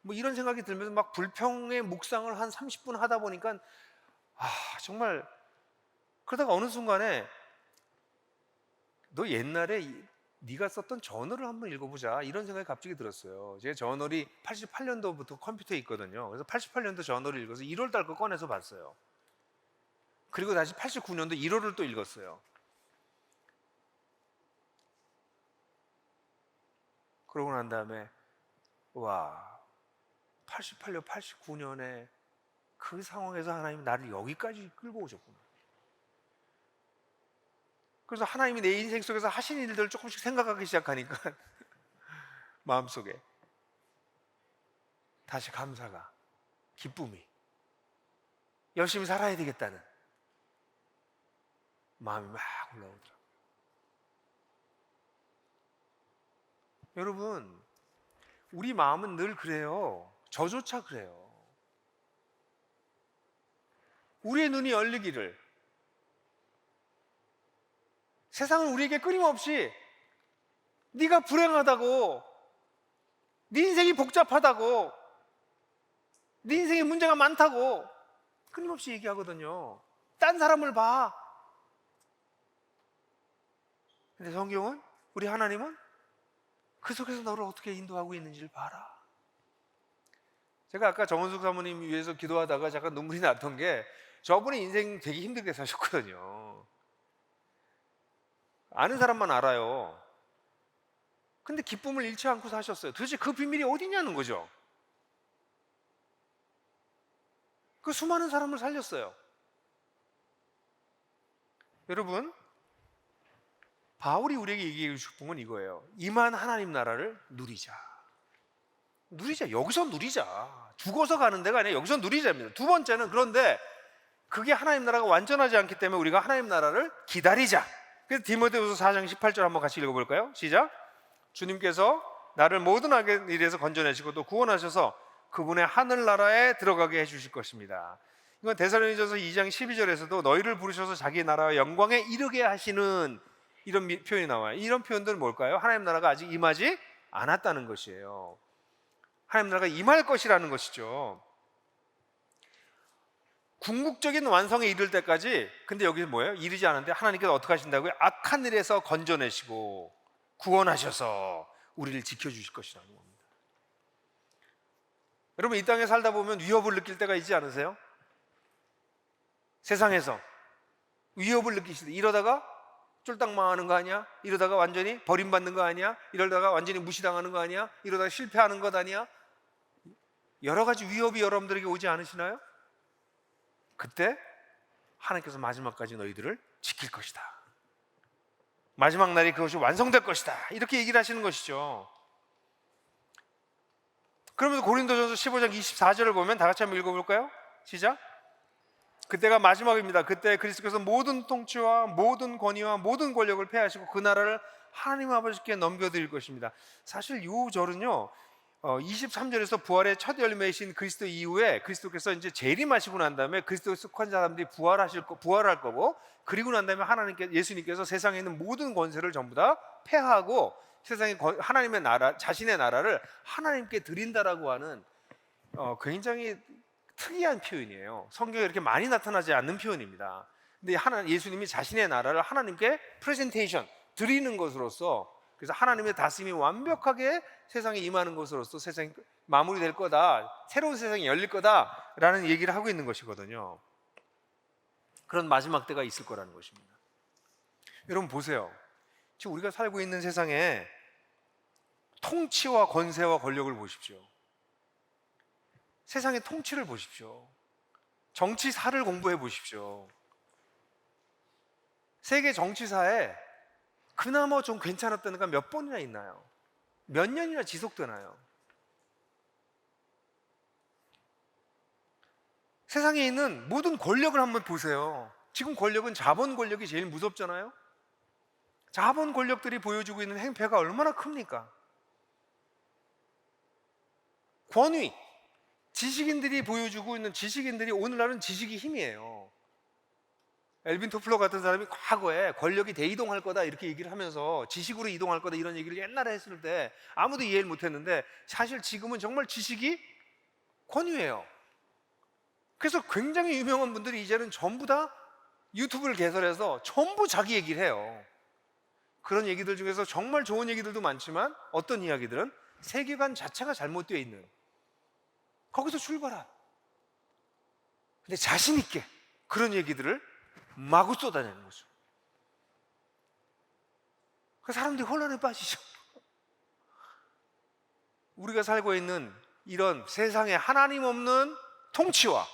뭐 이런 생각이 들면서 막 불평의 묵상을 한 30분 하다 보니까 정말, 그러다가 어느 순간에 너 옛날에 네가 썼던 저널을 한번 읽어보자, 이런 생각이 갑자기 들었어요. 제 저널이 88년도부터 컴퓨터에 있거든요. 그래서 88년도 저널을 읽어서 1월 달 거 꺼내서 봤어요. 그리고 다시 89년도 1월을 또 읽었어요. 그러고 난 다음에 88년, 89년에 그 상황에서 하나님이 나를 여기까지 끌고 오셨구나. 그래서 하나님이 내 인생 속에서 하신 일들을 조금씩 생각하기 시작하니까 마음속에 다시 감사가, 기쁨이, 열심히 살아야 되겠다는 마음이 막 올라오더라고요. 여러분, 우리 마음은 늘 그래요. 저조차 그래요. 우리의 눈이 열리기를, 세상은 우리에게 끊임없이 네가 불행하다고, 네 인생이 복잡하다고, 네 인생에 문제가 많다고 끊임없이 얘기하거든요. 딴 사람을 봐. 근데 성경은, 우리 하나님은 그 속에서 너를 어떻게 인도하고 있는지를 봐라. 제가 아까 정원숙 사모님 위해서 기도하다가 잠깐 눈물이 났던 게, 저분이 인생 되게 힘들게 사셨거든요. 아는 사람만 알아요. 근데 기쁨을 잃지 않고 사셨어요. 도대체 그 비밀이 어디냐는 거죠. 그 수많은 사람을 살렸어요. 여러분, 바울이 우리에게 얘기해 주신 건 이거예요. 임한 하나님 나라를 누리자. 누리자. 여기서 누리자. 죽어서 가는 데가 아니라 여기서 누리자입니다. 두 번째는, 그런데 그게 하나님 나라가 완전하지 않기 때문에 우리가 하나님 나라를 기다리자. 그래서 디모데후서 4장 18절 한번 같이 읽어볼까요? 시작. 주님께서 나를 모든 악의 일에서 건져내시고 또 구원하셔서 그분의 하늘나라에 들어가게 해주실 것입니다. 이건 데살로니가서 2장 12절에서도 너희를 부르셔서 자기 나라와 영광에 이르게 하시는 이런 표현이 나와요. 이런 표현들은 뭘까요? 하나님 나라가 아직 임하지 않았다는 것이에요. 하나님 나라가 임할 것이라는 것이죠. 궁극적인 완성에 이를 때까지, 근데 여기 뭐예요? 이르지 않은데 하나님께서 어떻게 하신다고요? 악한 일에서 건져내시고 구원하셔서 우리를 지켜주실 것이라는 겁니다. 여러분, 이 땅에 살다 보면 위협을 느낄 때가 있지 않으세요? 세상에서 위협을 느끼실 때, 이러다가 쫄딱 망하는 거 아니야? 이러다가 완전히 버림받는 거 아니야? 이러다가 완전히 무시당하는 거 아니야? 이러다가 실패하는 것 아니야? 여러 가지 위협이 여러분들에게 오지 않으시나요? 그때 하나님께서 마지막까지 너희들을 지킬 것이다, 마지막 날이 그것이 완성될 것이다, 이렇게 얘기를 하시는 것이죠. 그러면서 고린도전서 15장 24절을 보면 다 같이 한번 읽어볼까요? 시작. 그때가 마지막입니다. 그때 그리스도께서 모든 통치와 모든 권위와 모든 권력을 폐하시고 그 나라를 하나님 아버지께 넘겨드릴 것입니다. 사실 이 절은요, 23절에서 부활의 첫 열매이신 그리스도 이후에 그리스도께서 이제 재림하시고 난 다음에 그리스도에 속한 사람들이 부활할 거고, 그리고 난 다음에 예수님께서 세상에 있는 모든 권세를 전부 다 폐하고 세상에 하나님의 나라, 자신의 나라를 하나님께 드린다라고 하는 굉장히 특이한 표현이에요. 성경에 이렇게 많이 나타나지 않는 표현입니다. 근데 예수님이 자신의 나라를 하나님께 프레젠테이션, 드리는 것으로서, 그래서 하나님의 다스림이 완벽하게 세상에 임하는 것으로서 세상이 마무리될 거다, 새로운 세상이 열릴 거다라는 얘기를 하고 있는 것이거든요. 그런 마지막 때가 있을 거라는 것입니다. 여러분 보세요. 지금 우리가 살고 있는 세상에 통치와 권세와 권력을 보십시오. 세상의 통치를 보십시오. 정치사를 공부해 보십시오. 세계 정치사에 그나마 좀 괜찮았던 애가 몇 번이나 있나요? 몇 년이나 지속되나요? 세상에 있는 모든 권력을 한번 보세요. 지금 권력은 자본 권력이 제일 무섭잖아요. 자본 권력들이 보여주고 있는 행패가 얼마나 큽니까? 권위, 지식인들이 보여주고 있는, 지식인들이 오늘날은 지식이 힘이에요. 엘빈 토플러 같은 사람이 과거에 권력이 대이동할 거다 이렇게 얘기를 하면서 지식으로 이동할 거다 이런 얘기를 옛날에 했을 때 아무도 이해를 못했는데, 사실 지금은 정말 지식이 권위예요. 그래서 굉장히 유명한 분들이 이제는 전부 다 유튜브를 개설해서 전부 자기 얘기를 해요. 그런 얘기들 중에서 정말 좋은 얘기들도 많지만 어떤 이야기들은 세계관 자체가 잘못되어 있는, 거기서 출발한, 근데 자신 있게 그런 얘기들을 마구 쏟아내는 거죠. 그 사람들이 혼란에 빠지죠. 우리가 살고 있는 이런 세상에 하나님 없는 통치와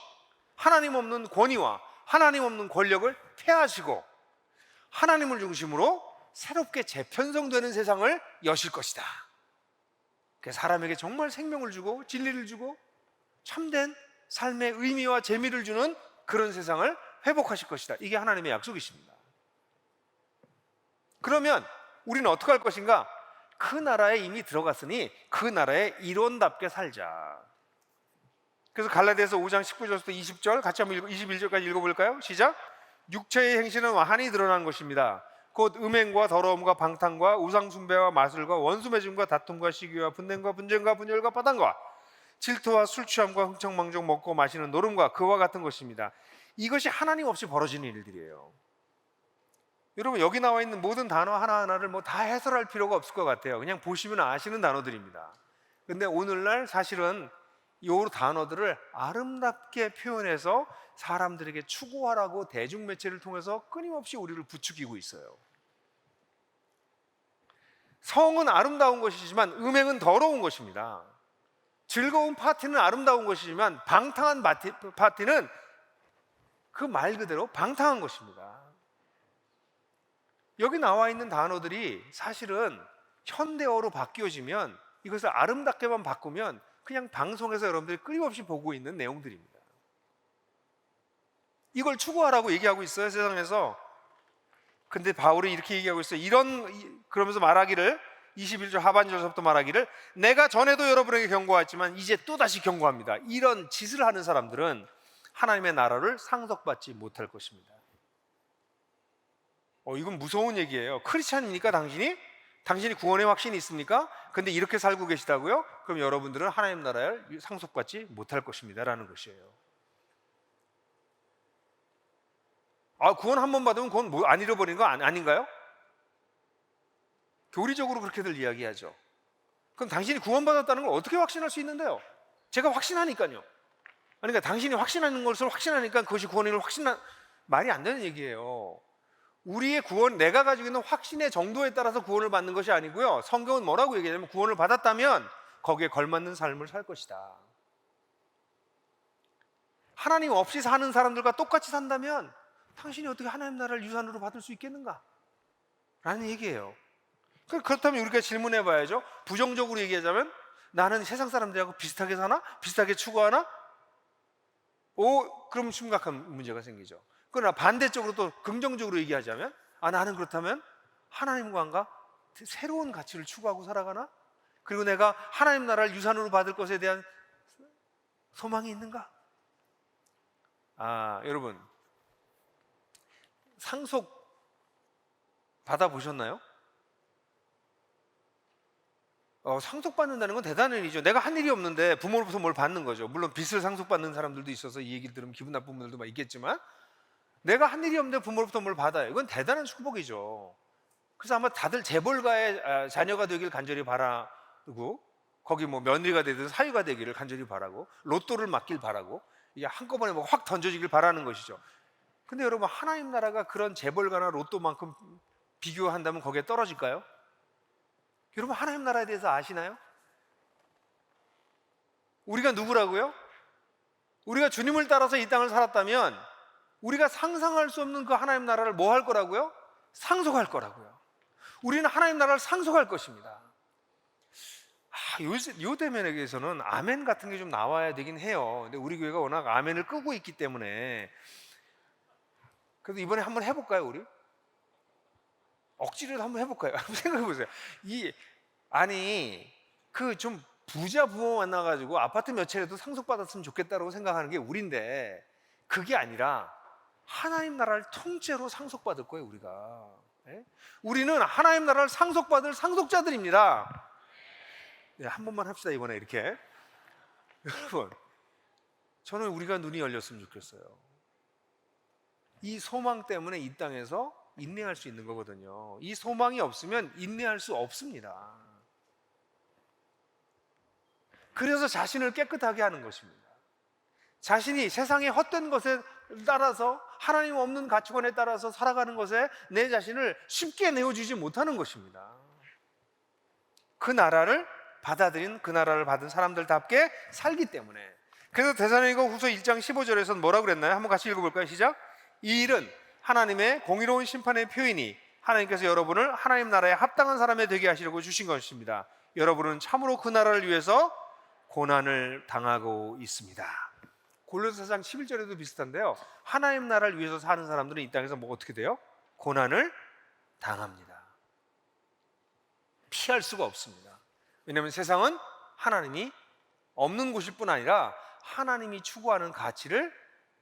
하나님 없는 권위와 하나님 없는 권력을 폐하시고 하나님을 중심으로 새롭게 재편성되는 세상을 여실 것이다. 사람에게 정말 생명을 주고 진리를 주고 참된 삶의 의미와 재미를 주는 그런 세상을 회복하실 것이다. 이게 하나님의 약속이십니다. 그러면 우리는 어떻게 할 것인가? 그 나라에 이미 들어갔으니 그 나라의 일원답게 살자. 그래서 갈라디아서 5장 19절부터 20절 같이 한번 21절까지 읽어볼까요? 시작. 육체의 행실은 환히 드러난 것입니다. 곧 음행과 더러움과 방탕과 우상숭배와 마술과 원수매짐과 다툼과 시기와 분냄과 분쟁과 분열과 파단과 질투와 술취함과 흥청망청 먹고 마시는 노름과 그와 같은 것입니다. 이것이 하나님 없이 벌어지는 일들이에요. 여러분, 여기 나와 있는 모든 단어 하나하나를 뭐 다 해설할 필요가 없을 것 같아요. 그냥 보시면 아시는 단어들입니다. 근데 오늘날 사실은 이 단어들을 아름답게 표현해서 사람들에게 추구하라고 대중매체를 통해서 끊임없이 우리를 부추기고 있어요. 성은 아름다운 것이지만 음행은 더러운 것입니다. 즐거운 파티는 아름다운 것이지만 방탕한 파티는 그 말 그대로 방탕한 것입니다. 여기 나와 있는 단어들이 사실은 현대어로 바뀌어지면, 이것을 아름답게만 바꾸면 그냥 방송에서 여러분들이 끊임없이 보고 있는 내용들입니다. 이걸 추구하라고 얘기하고 있어요, 세상에서. 근데 바울이 이렇게 얘기하고 있어요. 그러면서 말하기를, 21절 하반절서부터 말하기를, 내가 전에도 여러분에게 경고했지만 이제 또다시 경고합니다. 이런 짓을 하는 사람들은 하나님의 나라를 상속받지 못할 것입니다. 이건 무서운 얘기예요. 크리스찬입니까 당신이 구원의 확신이 있습니까? 근데 이렇게 살고 계시다고요? 그럼 여러분들은 하나님 나라를 상속받지 못할 것입니다 라는 것이에요. 구원 한 번 받으면 구원 안 잃어버리는 거 아닌가요? 교리적으로 그렇게들 이야기하죠. 그럼 당신이 구원받았다는 걸 어떻게 확신할 수 있는데요? 제가 확신하니까요. 그러니까 당신이 확신하는 것을 확신하니까 그것이 구원을 말이 안 되는 얘기예요. 우리의 구원, 내가 가지고 있는 확신의 정도에 따라서 구원을 받는 것이 아니고요. 성경은 뭐라고 얘기하냐면 구원을 받았다면 거기에 걸맞는 삶을 살 것이다. 하나님 없이 사는 사람들과 똑같이 산다면 당신이 어떻게 하나님 나라를 유산으로 받을 수 있겠는가? 라는 얘기예요. 그렇다면 우리가 질문해 봐야죠. 부정적으로 얘기하자면 나는 세상 사람들하고 비슷하게 사나? 비슷하게 추구하나? 그럼 심각한 문제가 생기죠. 그러나 반대쪽으로 또 긍정적으로 얘기하자면 나는 그렇다면 하나님과 새로운 가치를 추구하고 살아가나? 그리고 내가 하나님 나라를 유산으로 받을 것에 대한 소망이 있는가? 여러분 상속 받아보셨나요? 상속받는다는 건 대단한 일이죠. 내가 한 일이 없는데 부모로부터 뭘 받는 거죠. 물론 빚을 상속받는 사람들도 있어서 이 얘기를 들으면 기분 나쁜 분들도 막 있겠지만 내가 한 일이 없는데 부모로부터 뭘 받아요. 이건 대단한 축복이죠. 그래서 아마 다들 재벌가의 자녀가 되길 간절히 바라고 거기 뭐 며느리가 되든 사위가 되기를 간절히 바라고 로또를 맞길 바라고 이게 한꺼번에 뭐 확 던져지길 바라는 것이죠. 근데 여러분 하나님 나라가 그런 재벌가나 로또만큼 비교한다면 거기에 떨어질까요? 여러분 하나님 나라에 대해서 아시나요? 우리가 누구라고요? 우리가 주님을 따라서 이 땅을 살았다면 우리가 상상할 수 없는 그 하나님 나라를 뭐 할 거라고요? 상속할 거라고요. 우리는 하나님 나라를 상속할 것입니다. 요 대면에서는 아멘 같은 게 좀 나와야 되긴 해요. 근데 우리 교회가 워낙 아멘을 끄고 있기 때문에 그래도 이번에 한번 해볼까요, 우리? 억지로도 한번 해볼까요? 한번 생각해 보세요. 그 좀 부자 부모 만나가지고 아파트 몇 채라도 상속받았으면 좋겠다고 생각하는 게 우리인데 그게 아니라 하나님 나라를 통째로 상속받을 거예요, 우리가. 우리는 하나님 나라를 상속받을 상속자들입니다. 한 번만 합시다, 이번에 이렇게. 여러분, 저는 우리가 눈이 열렸으면 좋겠어요. 이 소망 때문에 이 땅에서 인내할 수 있는 거거든요. 이 소망이 없으면 인내할 수 없습니다. 그래서 자신을 깨끗하게 하는 것입니다. 자신이 세상의 헛된 것에 따라서 하나님 없는 가치관에 따라서 살아가는 것에 내 자신을 쉽게 내어주지 못하는 것입니다. 그 나라를 받아들인 그 나라를 받은 사람들답게 살기 때문에. 그래서 데살로니가 후서 1장 15절에서는 뭐라고 그랬나요? 한번 같이 읽어볼까요? 시작. 이 일은 하나님의 공의로운 심판의 표이니 하나님께서 여러분을 하나님 나라에 합당한 사람이 되게 하시려고 주신 것입니다. 여러분은 참으로 그 나라를 위해서 고난을 당하고 있습니다. 골로새서 4장 11절에도 비슷한데요. 하나님 나라를 위해서 사는 사람들은 이 땅에서 뭐 어떻게 돼요? 고난을 당합니다. 피할 수가 없습니다. 왜냐하면 세상은 하나님이 없는 곳일 뿐 아니라 하나님이 추구하는 가치를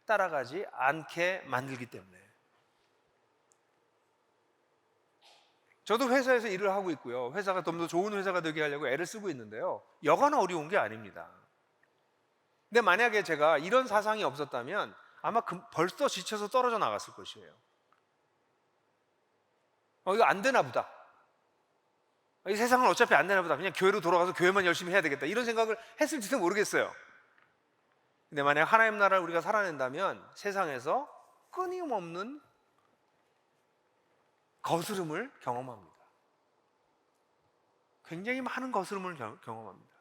따라가지 않게 만들기 때문에. 저도 회사에서 일을 하고 있고요. 회사가 좀 더 좋은 회사가 되게 하려고 애를 쓰고 있는데요. 여간 어려운 게 아닙니다. 근데 만약에 제가 이런 사상이 없었다면 아마 벌써 지쳐서 떨어져 나갔을 것이에요. 이거 안 되나 보다. 이 세상은 어차피 안 되나 보다. 그냥 교회로 돌아가서 교회만 열심히 해야 되겠다. 이런 생각을 했을지도 모르겠어요. 근데 만약 하나님 나라를 우리가 살아낸다면 세상에서 끊임없는 거스름을 경험합니다. 굉장히 많은 거스름을 경험합니다.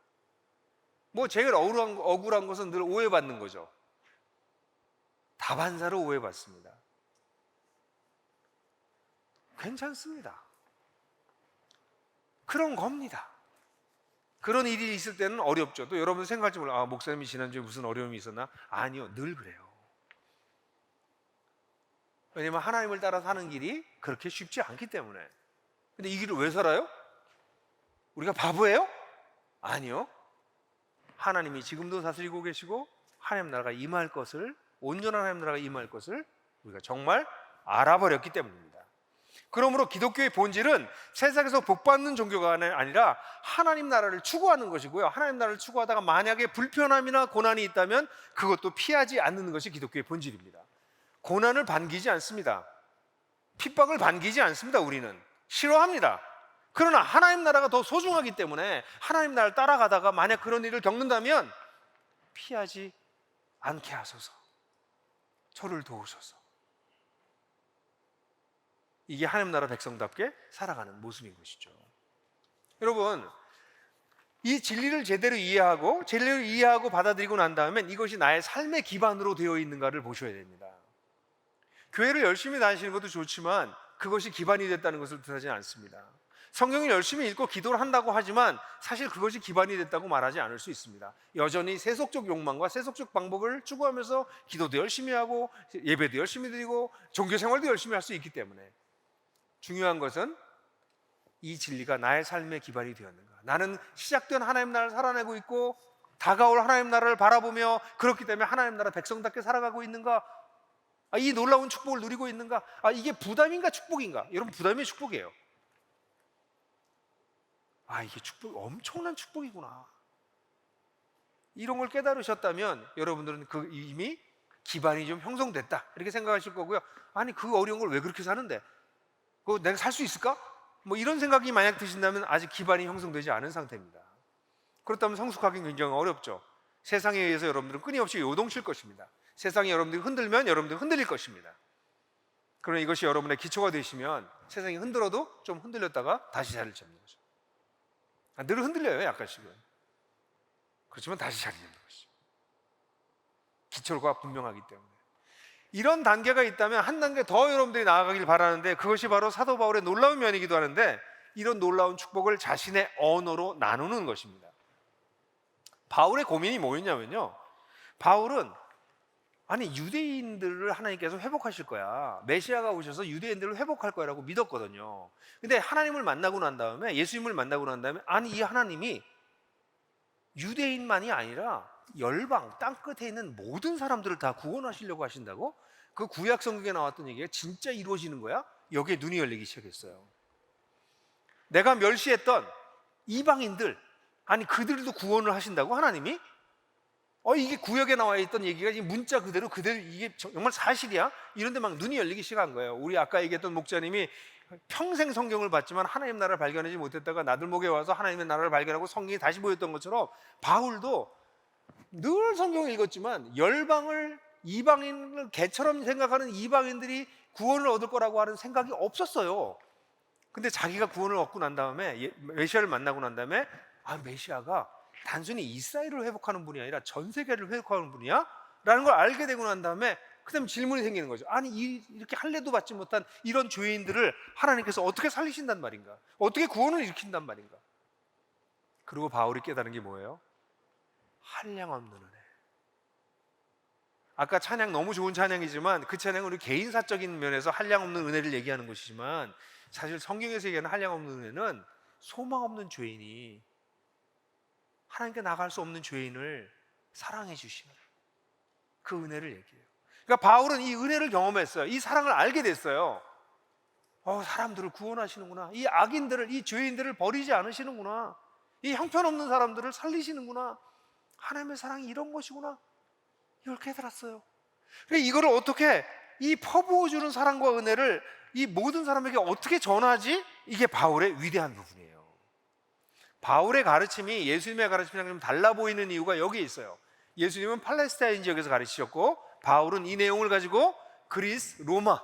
뭐 제일 억울한 것은 늘 오해받는 거죠. 다반사로 오해받습니다. 괜찮습니다. 그런 겁니다. 그런 일이 있을 때는 어렵죠. 또 여러분 생각할지 몰라요. 목사님이 지난주에 무슨 어려움이 있었나? 아니요, 늘 그래요. 왜냐면 하나님을 따라 사는 길이 그렇게 쉽지 않기 때문에. 근데 이 길을 왜 살아요? 우리가 바보예요? 아니요. 하나님이 지금도 다스리고 계시고 하나님 나라가 임할 것을 온전한 하나님 나라가 임할 것을 우리가 정말 알아버렸기 때문입니다. 그러므로 기독교의 본질은 세상에서 복받는 종교가 아니라 하나님 나라를 추구하는 것이고요. 하나님 나라를 추구하다가 만약에 불편함이나 고난이 있다면 그것도 피하지 않는 것이 기독교의 본질입니다. 고난을 반기지 않습니다. 핍박을 반기지 않습니다. 우리는 싫어합니다. 그러나 하나님 나라가 더 소중하기 때문에 하나님 나라를 따라가다가 만약 그런 일을 겪는다면 피하지 않게 하소서. 저를 도우소서. 이게 하나님 나라 백성답게 살아가는 모습인 것이죠. 여러분, 이 진리를 제대로 이해하고 받아들이고 난 다음엔 이것이 나의 삶의 기반으로 되어 있는가를 보셔야 됩니다. 교회를 열심히 다니시는 것도 좋지만 그것이 기반이 됐다는 것을 뜻하지 않습니다. 성경을 열심히 읽고 기도를 한다고 하지만 사실 그것이 기반이 됐다고 말하지 않을 수 있습니다. 여전히 세속적 욕망과 세속적 방법을 추구하면서 기도도 열심히 하고 예배도 열심히 드리고 종교 생활도 열심히 할 수 있기 때문에 중요한 것은 이 진리가 나의 삶의 기반이 되었는가. 나는 시작된 하나님 나라를 살아내고 있고 다가올 하나님 나라를 바라보며 그렇기 때문에 하나님 나라 백성답게 살아가고 있는가. 이 놀라운 축복을 누리고 있는가. 이게 부담인가 축복인가. 여러분, 부담이 축복이에요. 이게 엄청난 축복이구나. 이런 걸 깨달으셨다면 여러분들은 이미 기반이 좀 형성됐다 이렇게 생각하실 거고요. 아니, 그 어려운 걸 왜 그렇게 사는데? 그거 내가 살 수 있을까? 이런 생각이 만약 드신다면 아직 기반이 형성되지 않은 상태입니다. 그렇다면 성숙하기는 굉장히 어렵죠. 세상에 의해서 여러분들은 끊임없이 요동칠 것입니다. 세상이 여러분들이 흔들면 여러분들이 흔들릴 것입니다. 그러나 이것이 여러분의 기초가 되시면 세상이 흔들어도 좀 흔들렸다가 다시 자리를 잡는 거죠. 늘 흔들려요, 약간씩은. 그렇지만 다시 자리 잡는 것이죠. 기초가 분명하기 때문에. 이런 단계가 있다면 한 단계 더 여러분들이 나아가길 바라는데 그것이 바로 사도 바울의 놀라운 면이기도 하는데 이런 놀라운 축복을 자신의 언어로 나누는 것입니다. 바울의 고민이 뭐였냐면요, 바울은 유대인들을 하나님께서 회복하실 거야, 메시아가 오셔서 유대인들을 회복할 거라고 믿었거든요. 근데 하나님을 만나고 난 다음에, 예수님을 만나고 난 다음에 이 하나님이 유대인만이 아니라 열방, 땅끝에 있는 모든 사람들을 다 구원하시려고 하신다고? 그 구약 성경에 나왔던 얘기가 진짜 이루어지는 거야? 여기에 눈이 열리기 시작했어요. 내가 멸시했던 이방인들, 그들도 구원을 하신다고 하나님이? 이게 구역에 나와 있던 얘기가 문자 그대로 이게 정말 사실이야? 이런데 막 눈이 열리기 시작한 거예요. 우리 아까 얘기했던 목자님이 평생 성경을 봤지만 하나님 나라를 발견하지 못했다가 나들목에 와서 하나님의 나라를 발견하고 성경이 다시 보였던 것처럼 바울도 늘 성경을 읽었지만 열방을, 이방인을 개처럼 생각하는 이방인들이 구원을 얻을 거라고 하는 생각이 없었어요. 근데 자기가 구원을 얻고 난 다음에, 메시아를 만나고 난 다음에 메시아가 단순히 이스라엘을 회복하는 분이 아니라 전 세계를 회복하는 분이야? 라는 걸 알게 되고 난 다음에 그 다음에 질문이 생기는 거죠. 이렇게 할례도 받지 못한 이런 죄인들을 하나님께서 어떻게 살리신단 말인가? 어떻게 구원을 일으킨단 말인가? 그리고 바울이 깨달은 게 뭐예요? 한량없는 은혜. 아까 찬양 너무 좋은 찬양이지만 그 찬양은 우리 개인사적인 면에서 한량없는 은혜를 얘기하는 것이지만 사실 성경에서 얘기하는 한량없는 은혜는 소망 없는 죄인이, 하나님께 나갈 수 없는 죄인을 사랑해 주시는 그 은혜를 얘기해요. 그러니까 바울은 이 은혜를 경험했어요. 이 사랑을 알게 됐어요. 사람들을 구원하시는구나. 이 악인들을, 이 죄인들을 버리지 않으시는구나. 이 형편없는 사람들을 살리시는구나. 하나님의 사랑이 이런 것이구나. 이걸 깨달았어요. 그러니까 이거를 어떻게, 이 퍼부어주는 사랑과 은혜를 이 모든 사람에게 어떻게 전하지? 이게 바울의 위대한 부분이에요. 바울의 가르침이 예수님의 가르침이랑 좀 달라 보이는 이유가 여기에 있어요. 예수님은 팔레스타인 지역에서 가르치셨고 바울은 이 내용을 가지고 그리스, 로마,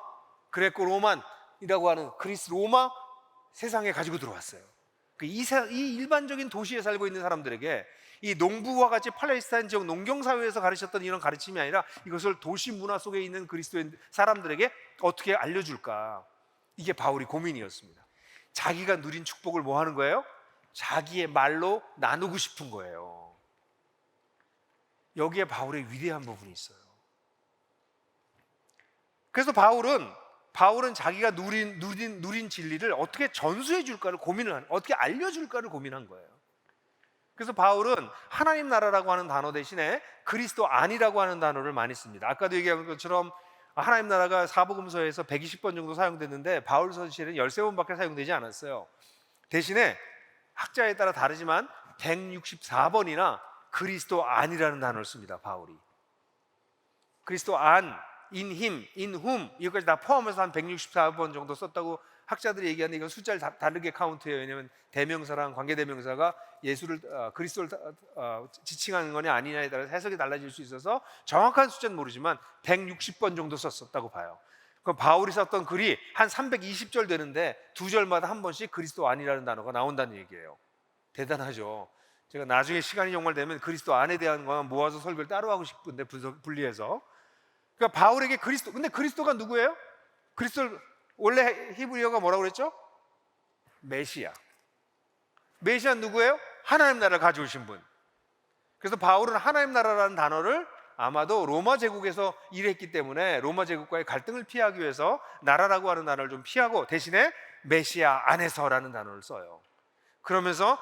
그레코 로만이라고 하는 그리스, 로마 세상에 가지고 들어왔어요. 이 일반적인 도시에 살고 있는 사람들에게 이 농부와 같이 팔레스타인 지역 농경사회에서 가르쳤던 이런 가르침이 아니라 이것을 도시 문화 속에 있는 그리스도인 사람들에게 어떻게 알려줄까? 이게 바울이 고민이었습니다. 자기가 누린 축복을 뭐 하는 거예요? 자기의 말로 나누고 싶은 거예요. 여기에 바울의 위대한 부분이 있어요. 그래서 바울은 자기가 누린 진리를 어떻게 전수해 줄까를 어떻게 알려줄까를 고민한 거예요. 그래서 바울은 하나님 나라라고 하는 단어 대신에 그리스도 안이라고 하는 단어를 많이 씁니다. 아까도 얘기한 것처럼 하나님 나라가 사복음서에서 120번 정도 사용됐는데 바울 서신에는 13번밖에 사용되지 않았어요. 대신에 학자에 따라 다르지만 164번이나 그리스도 안이라는 단어를 씁니다. 바울이. 그리스도 안, in him, in whom 이것까지 다 포함해서 한 164번 정도 썼다고 학자들이 얘기하는데 이건 숫자를 다르게 카운트해요. 왜냐하면 대명사랑 관계대명사가 예수를 그리스도를 지칭하는 거냐 아니냐에 따라서 해석이 달라질 수 있어서 정확한 숫자는 모르지만 160번 정도 썼다고 봐요. 그럼 바울이 썼던 글이 한 320절 되는데 두 절마다 한 번씩 그리스도 안이라는 단어가 나온다는 얘기예요. 대단하죠. 제가 나중에 시간이 정말 되면 그리스도 안에 대한 것만 모아서 설교를 따로 하고 싶은데 분리해서. 그러니까 바울에게 그리스도, 근데 그리스도가 누구예요? 그리스도 원래 히브리어가 뭐라고 그랬죠? 메시아. 메시아는 누구예요? 하나님 나라를 가져오신 분. 그래서 바울은 하나님 나라라는 단어를 아마도 로마 제국에서 일했기 때문에 로마 제국과의 갈등을 피하기 위해서 나라라고 하는 단어를 좀 피하고 대신에 메시아 안에서라는 단어를 써요. 그러면서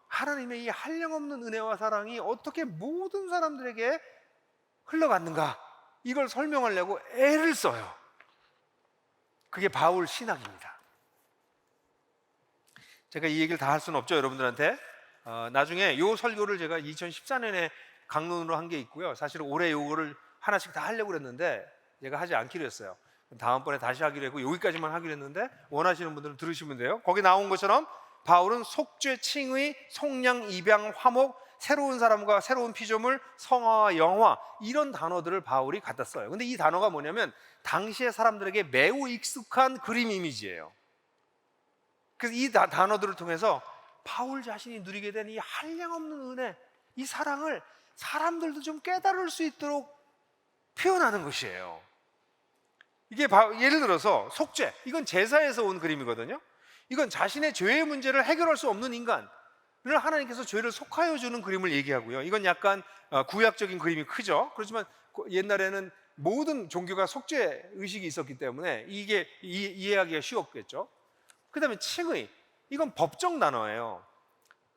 하나님의 이 한량없는 은혜와 사랑이 어떻게 모든 사람들에게 흘러갔는가 이걸 설명하려고 애를 써요. 그게 바울 신학입니다. 제가 이 얘기를 다 할 수는 없죠, 여러분들한테. 나중에 요 설교를 제가 2014년에 강론으로 한 게 있고요. 사실은 올해 요거를 하나씩 다 하려고 그랬는데 제가 하지 않기로 했어요. 다음번에 다시 하기로 했고 여기까지만 하기로 했는데 원하시는 분들은 들으시면 돼요. 거기 나온 것처럼 바울은 속죄, 칭의, 속량, 입양, 화목, 새로운 사람과 새로운 피조물, 성화와 영화 이런 단어들을 바울이 갖다 써요. 근데 이 단어가 뭐냐면 당시의 사람들에게 매우 익숙한 그림 이미지예요. 그래서 이 단어들을 통해서 바울 자신이 누리게 된 이 한량없는 은혜, 이 사랑을 사람들도 좀 깨달을 수 있도록 표현하는 것이에요. 이게 예를 들어서 속죄, 이건 제사에서 온 그림이거든요. 이건 자신의 죄의 문제를 해결할 수 없는 인간을 하나님께서 죄를 속하여 주는 그림을 얘기하고요. 이건 약간 구약적인 그림이 크죠. 그렇지만 옛날에는 모든 종교가 속죄 의식이 있었기 때문에 이게 이해하기가 쉬웠겠죠. 그 다음에 칭의, 이건 법정 단어예요.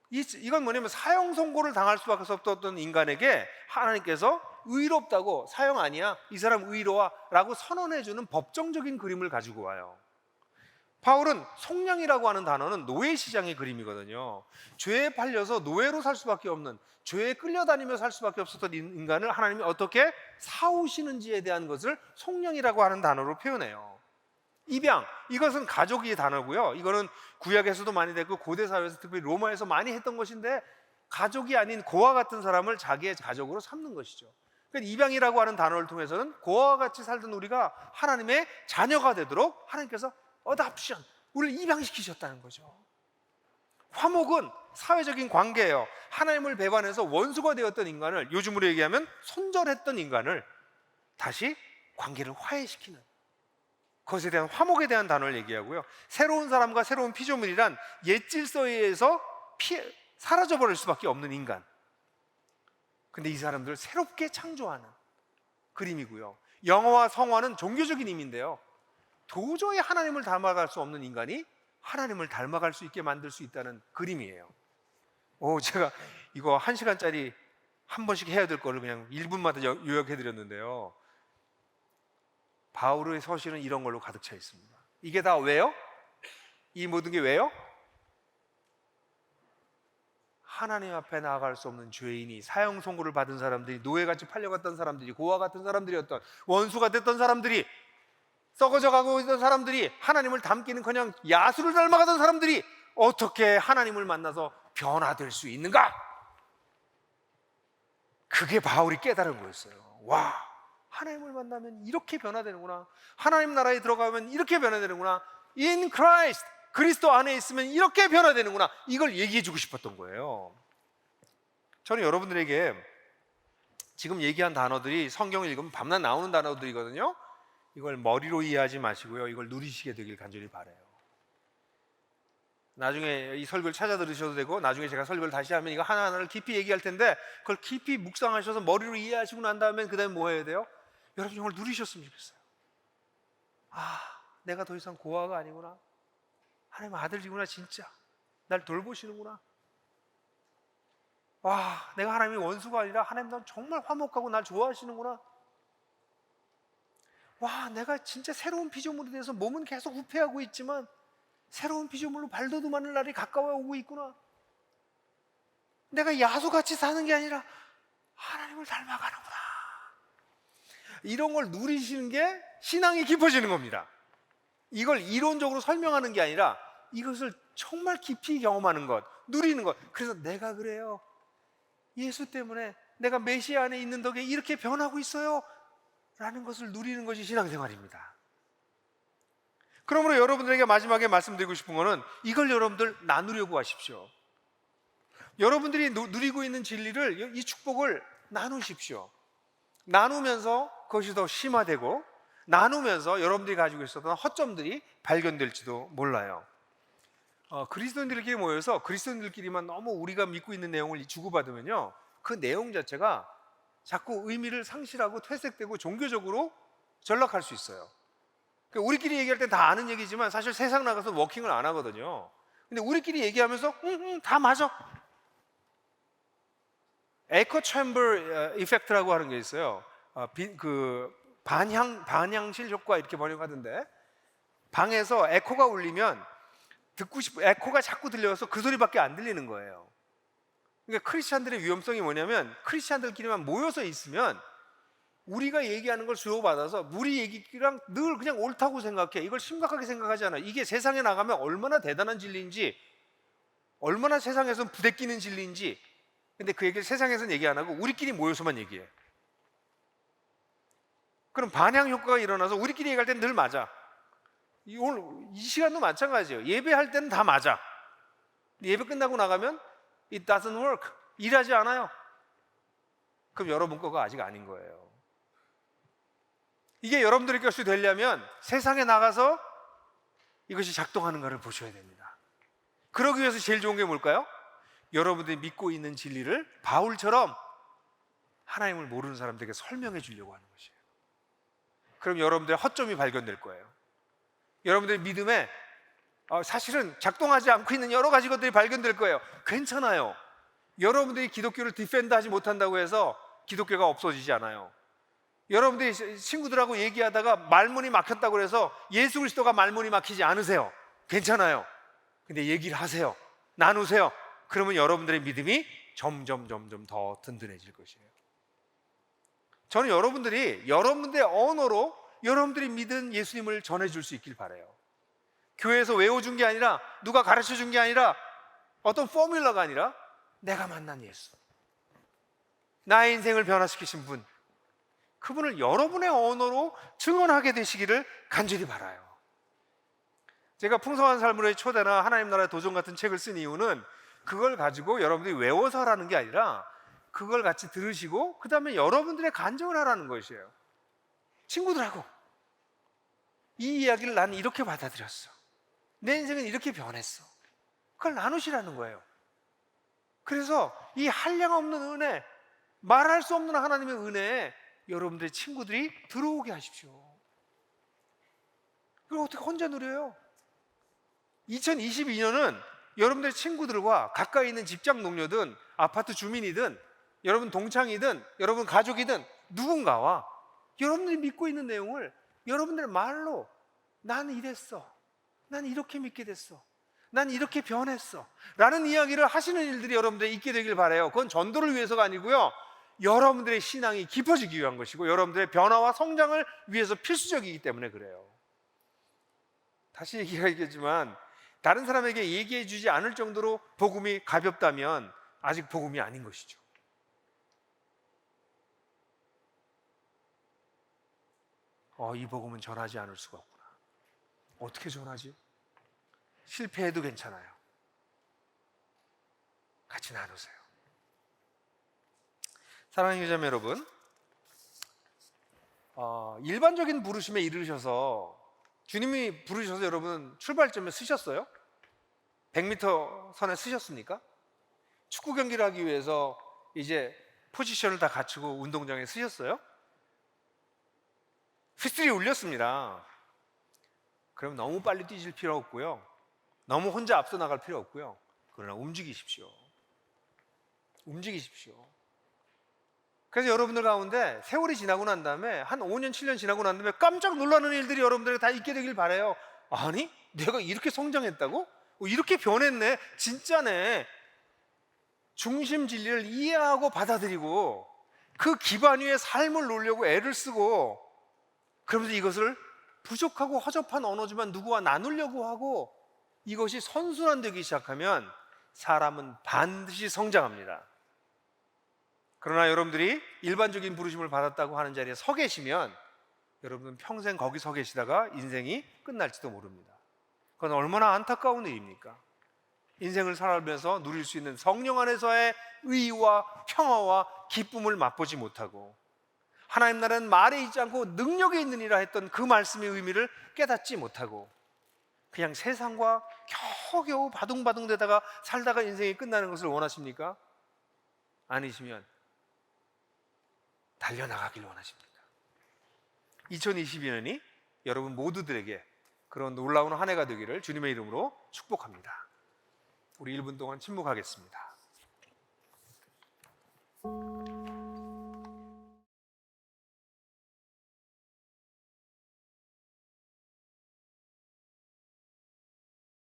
이건 뭐냐면 사형 선고를 당할 수밖에 없었던 인간에게 하나님께서 의롭다고, 사형 아니야, 이 사람 의로와 라고 선언해주는 법정적인 그림을 가지고 와요. 바울은 속량이라고 하는 단어는 노예 시장의 그림이거든요. 죄에 팔려서 노예로 살 수밖에 없는, 죄에 끌려다니며 살 수밖에 없었던 인간을 하나님이 어떻게 사오시는지에 대한 것을 속량이라고 하는 단어로 표현해요. 입양, 이것은 가족이 단어고요. 이거는 구약에서도 많이 됐고 고대 사회에서 특별히 로마에서 많이 했던 것인데 가족이 아닌 고아 같은 사람을 자기의 가족으로 삼는 것이죠. 그러니까 입양이라고 하는 단어를 통해서는 고아와 같이 살던 우리가 하나님의 자녀가 되도록 하나님께서 어답션, 우리를 입양시키셨다는 거죠. 화목은 사회적인 관계예요. 하나님을 배반해서 원수가 되었던 인간을, 요즘으로 얘기하면 손절했던 인간을 다시 관계를 화해시키는, 그것에 대한 화목에 대한 단어를 얘기하고요. 새로운 사람과 새로운 피조물이란 옛 질서에 의해서 사라져버릴 수밖에 없는 인간. 근데 이 사람들을 새롭게 창조하는 그림이고요. 영어와 성화는 종교적인 의미인데요. 도저히 하나님을 닮아갈 수 없는 인간이 하나님을 닮아갈 수 있게 만들 수 있다는 그림이에요. 제가 이거 1시간짜리 한 번씩 해야 될 거를 그냥 1분마다 요약해 드렸는데요. 바울의 서신은 이런 걸로 가득 차 있습니다. 이게 다 왜요? 이 모든 게 왜요? 하나님 앞에 나아갈 수 없는 죄인이, 사형 선고를 받은 사람들이, 노예같이 팔려갔던 사람들이, 고아 같은 사람들이었던, 원수가 됐던 사람들이, 썩어져 가고 있던 사람들이, 하나님을 닮기는커녕 야수를 닮아가던 사람들이 어떻게 하나님을 만나서 변화될 수 있는가? 그게 바울이 깨달은 거였어요. 와, 하나님을 만나면 이렇게 변화되는구나. 하나님 나라에 들어가면 이렇게 변화되는구나. In Christ, 그리스도 안에 있으면 이렇게 변화되는구나. 이걸 얘기해 주고 싶었던 거예요. 저는 여러분들에게 지금 얘기한 단어들이 성경을 읽으면 밤낮 나오는 단어들이거든요. 이걸 머리로 이해하지 마시고요, 이걸 누리시게 되길 간절히 바라요. 나중에 이 설교를 찾아 들으셔도 되고, 나중에 제가 설교를 다시 하면 이거 하나하나를 깊이 얘기할 텐데, 그걸 깊이 묵상하셔서 머리로 이해하시고 난 다음에 그 다음에 뭐 해야 돼요? 여러분 이걸 누리셨으면 좋겠어요. 내가 더 이상 고아가 아니구나. 하나님 아들이구나. 진짜 날 돌보시는구나. 와, 내가 하나님의 원수가 아니라 하나님 난 정말 화목하고 날 좋아하시는구나. 와, 내가 진짜 새로운 피조물이 돼서 몸은 계속 후퇴하고 있지만 새로운 피조물로 발돋움하는 날이 가까워 오고 있구나. 내가 야수같이 사는 게 아니라 하나님을 닮아가는구나. 이런 걸 누리시는 게 신앙이 깊어지는 겁니다. 이걸 이론적으로 설명하는 게 아니라 이것을 정말 깊이 경험하는 것, 누리는 것. 그래서 내가 그래요. 예수 때문에 내가 메시아 안에 있는 덕에 이렇게 변하고 있어요 라는 것을 누리는 것이 신앙생활입니다. 그러므로 여러분들에게 마지막에 말씀드리고 싶은 것은 이걸 여러분들 나누려고 하십시오. 여러분들이 누리고 있는 진리를, 이 축복을 나누십시오. 나누면서 그것이 더 심화되고 나누면서 여러분들이 가지고 있었던 허점들이 발견될지도 몰라요. 그리스도인들끼리 모여서 그리스도인들끼리만 너무 우리가 믿고 있는 내용을 주고받으면요, 그 내용 자체가 자꾸 의미를 상실하고 퇴색되고 종교적으로 전락할 수 있어요. 그러니까 우리끼리 얘기할 때 다 아는 얘기지만 사실 세상 나가서 워킹을 안 하거든요. 근데 우리끼리 얘기하면서 다 맞아. 에코 챔버 이펙트라고 하는 게 있어요. 그 반향실 효과 이렇게 번역하던데, 방에서 에코가 울리면 에코가 자꾸 들려서 그 소리밖에 안 들리는 거예요. 그러니까 크리스찬들의 위험성이 뭐냐면 크리스찬들끼리만 모여서 있으면 우리가 얘기하는 걸 주고받아서 우리 얘기랑 늘 그냥 옳다고 생각해. 이걸 심각하게 생각하지 않아. 이게 세상에 나가면 얼마나 대단한 진리인지, 얼마나 세상에서는 부대끼는 진리인지. 근데 그 얘기를 세상에서는 얘기 안 하고 우리끼리 모여서만 얘기해. 그럼 반향 효과가 일어나서 우리끼리 얘기할 때는 늘 맞아. 오늘 이 시간도 마찬가지예요. 예배할 때는 다 맞아. 예배 끝나고 나가면 it doesn't work. 일하지 않아요. 그럼 여러분 거가 아직 아닌 거예요. 이게 여러분들의 것이 되려면 세상에 나가서 이것이 작동하는가를 보셔야 됩니다. 그러기 위해서 제일 좋은 게 뭘까요? 여러분들이 믿고 있는 진리를 바울처럼 하나님을 모르는 사람들에게 설명해 주려고 하는 것이에요. 그럼 여러분들의 허점이 발견될 거예요. 여러분들의 믿음에 사실은 작동하지 않고 있는 여러 가지 것들이 발견될 거예요. 괜찮아요. 여러분들이 기독교를 디펜드하지 못한다고 해서 기독교가 없어지지 않아요. 여러분들이 친구들하고 얘기하다가 말문이 막혔다고 해서 예수 그리스도가 말문이 막히지 않으세요. 괜찮아요. 근데 얘기를 하세요. 나누세요. 그러면 여러분들의 믿음이 점점 더 든든해질 것이에요. 저는 여러분들의 언어로 여러분들이 믿은 예수님을 전해줄 수 있길 바라요. 교회에서 외워준 게 아니라, 누가 가르쳐준 게 아니라, 어떤 포뮬러가 아니라 내가 만난 예수, 나의 인생을 변화시키신 분, 그분을 여러분의 언어로 증언하게 되시기를 간절히 바라요. 제가 풍성한 삶으로의 초대나 하나님 나라의 도전 같은 책을 쓴 이유는 그걸 가지고 여러분들이 외워서 하라는 게 아니라 그걸 같이 들으시고 그 다음에 여러분들의 간증을 하라는 것이에요. 친구들하고 이 이야기를 나는 이렇게 받아들였어, 내 인생은 이렇게 변했어, 그걸 나누시라는 거예요. 그래서 이 한량없는 은혜, 말할 수 없는 하나님의 은혜에 여러분들의 친구들이 들어오게 하십시오. 이걸 어떻게 혼자 누려요? 2022년은 여러분들의 친구들과 가까이 있는 직장 동료든 아파트 주민이든 여러분 동창이든 여러분 가족이든 누군가와 여러분들이 믿고 있는 내용을 여러분들의 말로, 나는 이랬어, 난 이렇게 믿게 됐어, 난 이렇게 변했어 라는 이야기를 하시는 일들이 여러분들이 있게 되길 바라요. 그건 전도를 위해서가 아니고요, 여러분들의 신앙이 깊어지기 위한 것이고 여러분들의 변화와 성장을 위해서 필수적이기 때문에 그래요. 다시 얘기하겠지만 다른 사람에게 얘기해 주지 않을 정도로 복음이 가볍다면 아직 복음이 아닌 것이죠. 이 복음은 전하지 않을 수가 없구나. 어떻게 전하지? 실패해도 괜찮아요. 같이 나누세요. 사랑하는 자매 여러분, 일반적인 부르심에 이르셔서 주님이 부르셔서 여러분 출발점에 쓰셨어요? 100m 선에 쓰셨습니까? 축구 경기를 하기 위해서 이제 포지션을 다 갖추고 운동장에 쓰셨어요? 휘슬이 울렸습니다. 그럼 너무 빨리 뛰실 필요 없고요, 너무 혼자 앞서 나갈 필요 없고요, 그러나 움직이십시오. 움직이십시오. 그래서 여러분들 가운데 세월이 지나고 난 다음에 한 5년, 7년 지나고 난 다음에 깜짝 놀라는 일들이 여러분들에게 다 있게 되길 바라요. 아니, 내가 이렇게 성장했다고? 이렇게 변했네? 진짜네. 중심 진리를 이해하고 받아들이고 그 기반 위에 삶을 놓으려고 애를 쓰고, 그러면서 이것을 부족하고 허접한 언어지만 누구와 나누려고 하고, 이것이 선순환되기 시작하면 사람은 반드시 성장합니다. 그러나 여러분들이 일반적인 부르심을 받았다고 하는 자리에 서 계시면 여러분은 평생 거기 서 계시다가 인생이 끝날지도 모릅니다. 그건 얼마나 안타까운 일입니까? 인생을 살아가면서 누릴 수 있는 성령 안에서의 의와 평화와 기쁨을 맛보지 못하고, 하나님 나라는 말에 있지 않고 능력에 있느니라 했던 그 말씀의 의미를 깨닫지 못하고, 그냥 세상과 겨우겨우 바둥바둥대다가 살다가 인생이 끝나는 것을 원하십니까? 아니시면 달려나가길 원하십니까? 2022년이 여러분 모두들에게 그런 놀라운 한 해가 되기를 주님의 이름으로 축복합니다. 우리 1분 동안 침묵하겠습니다.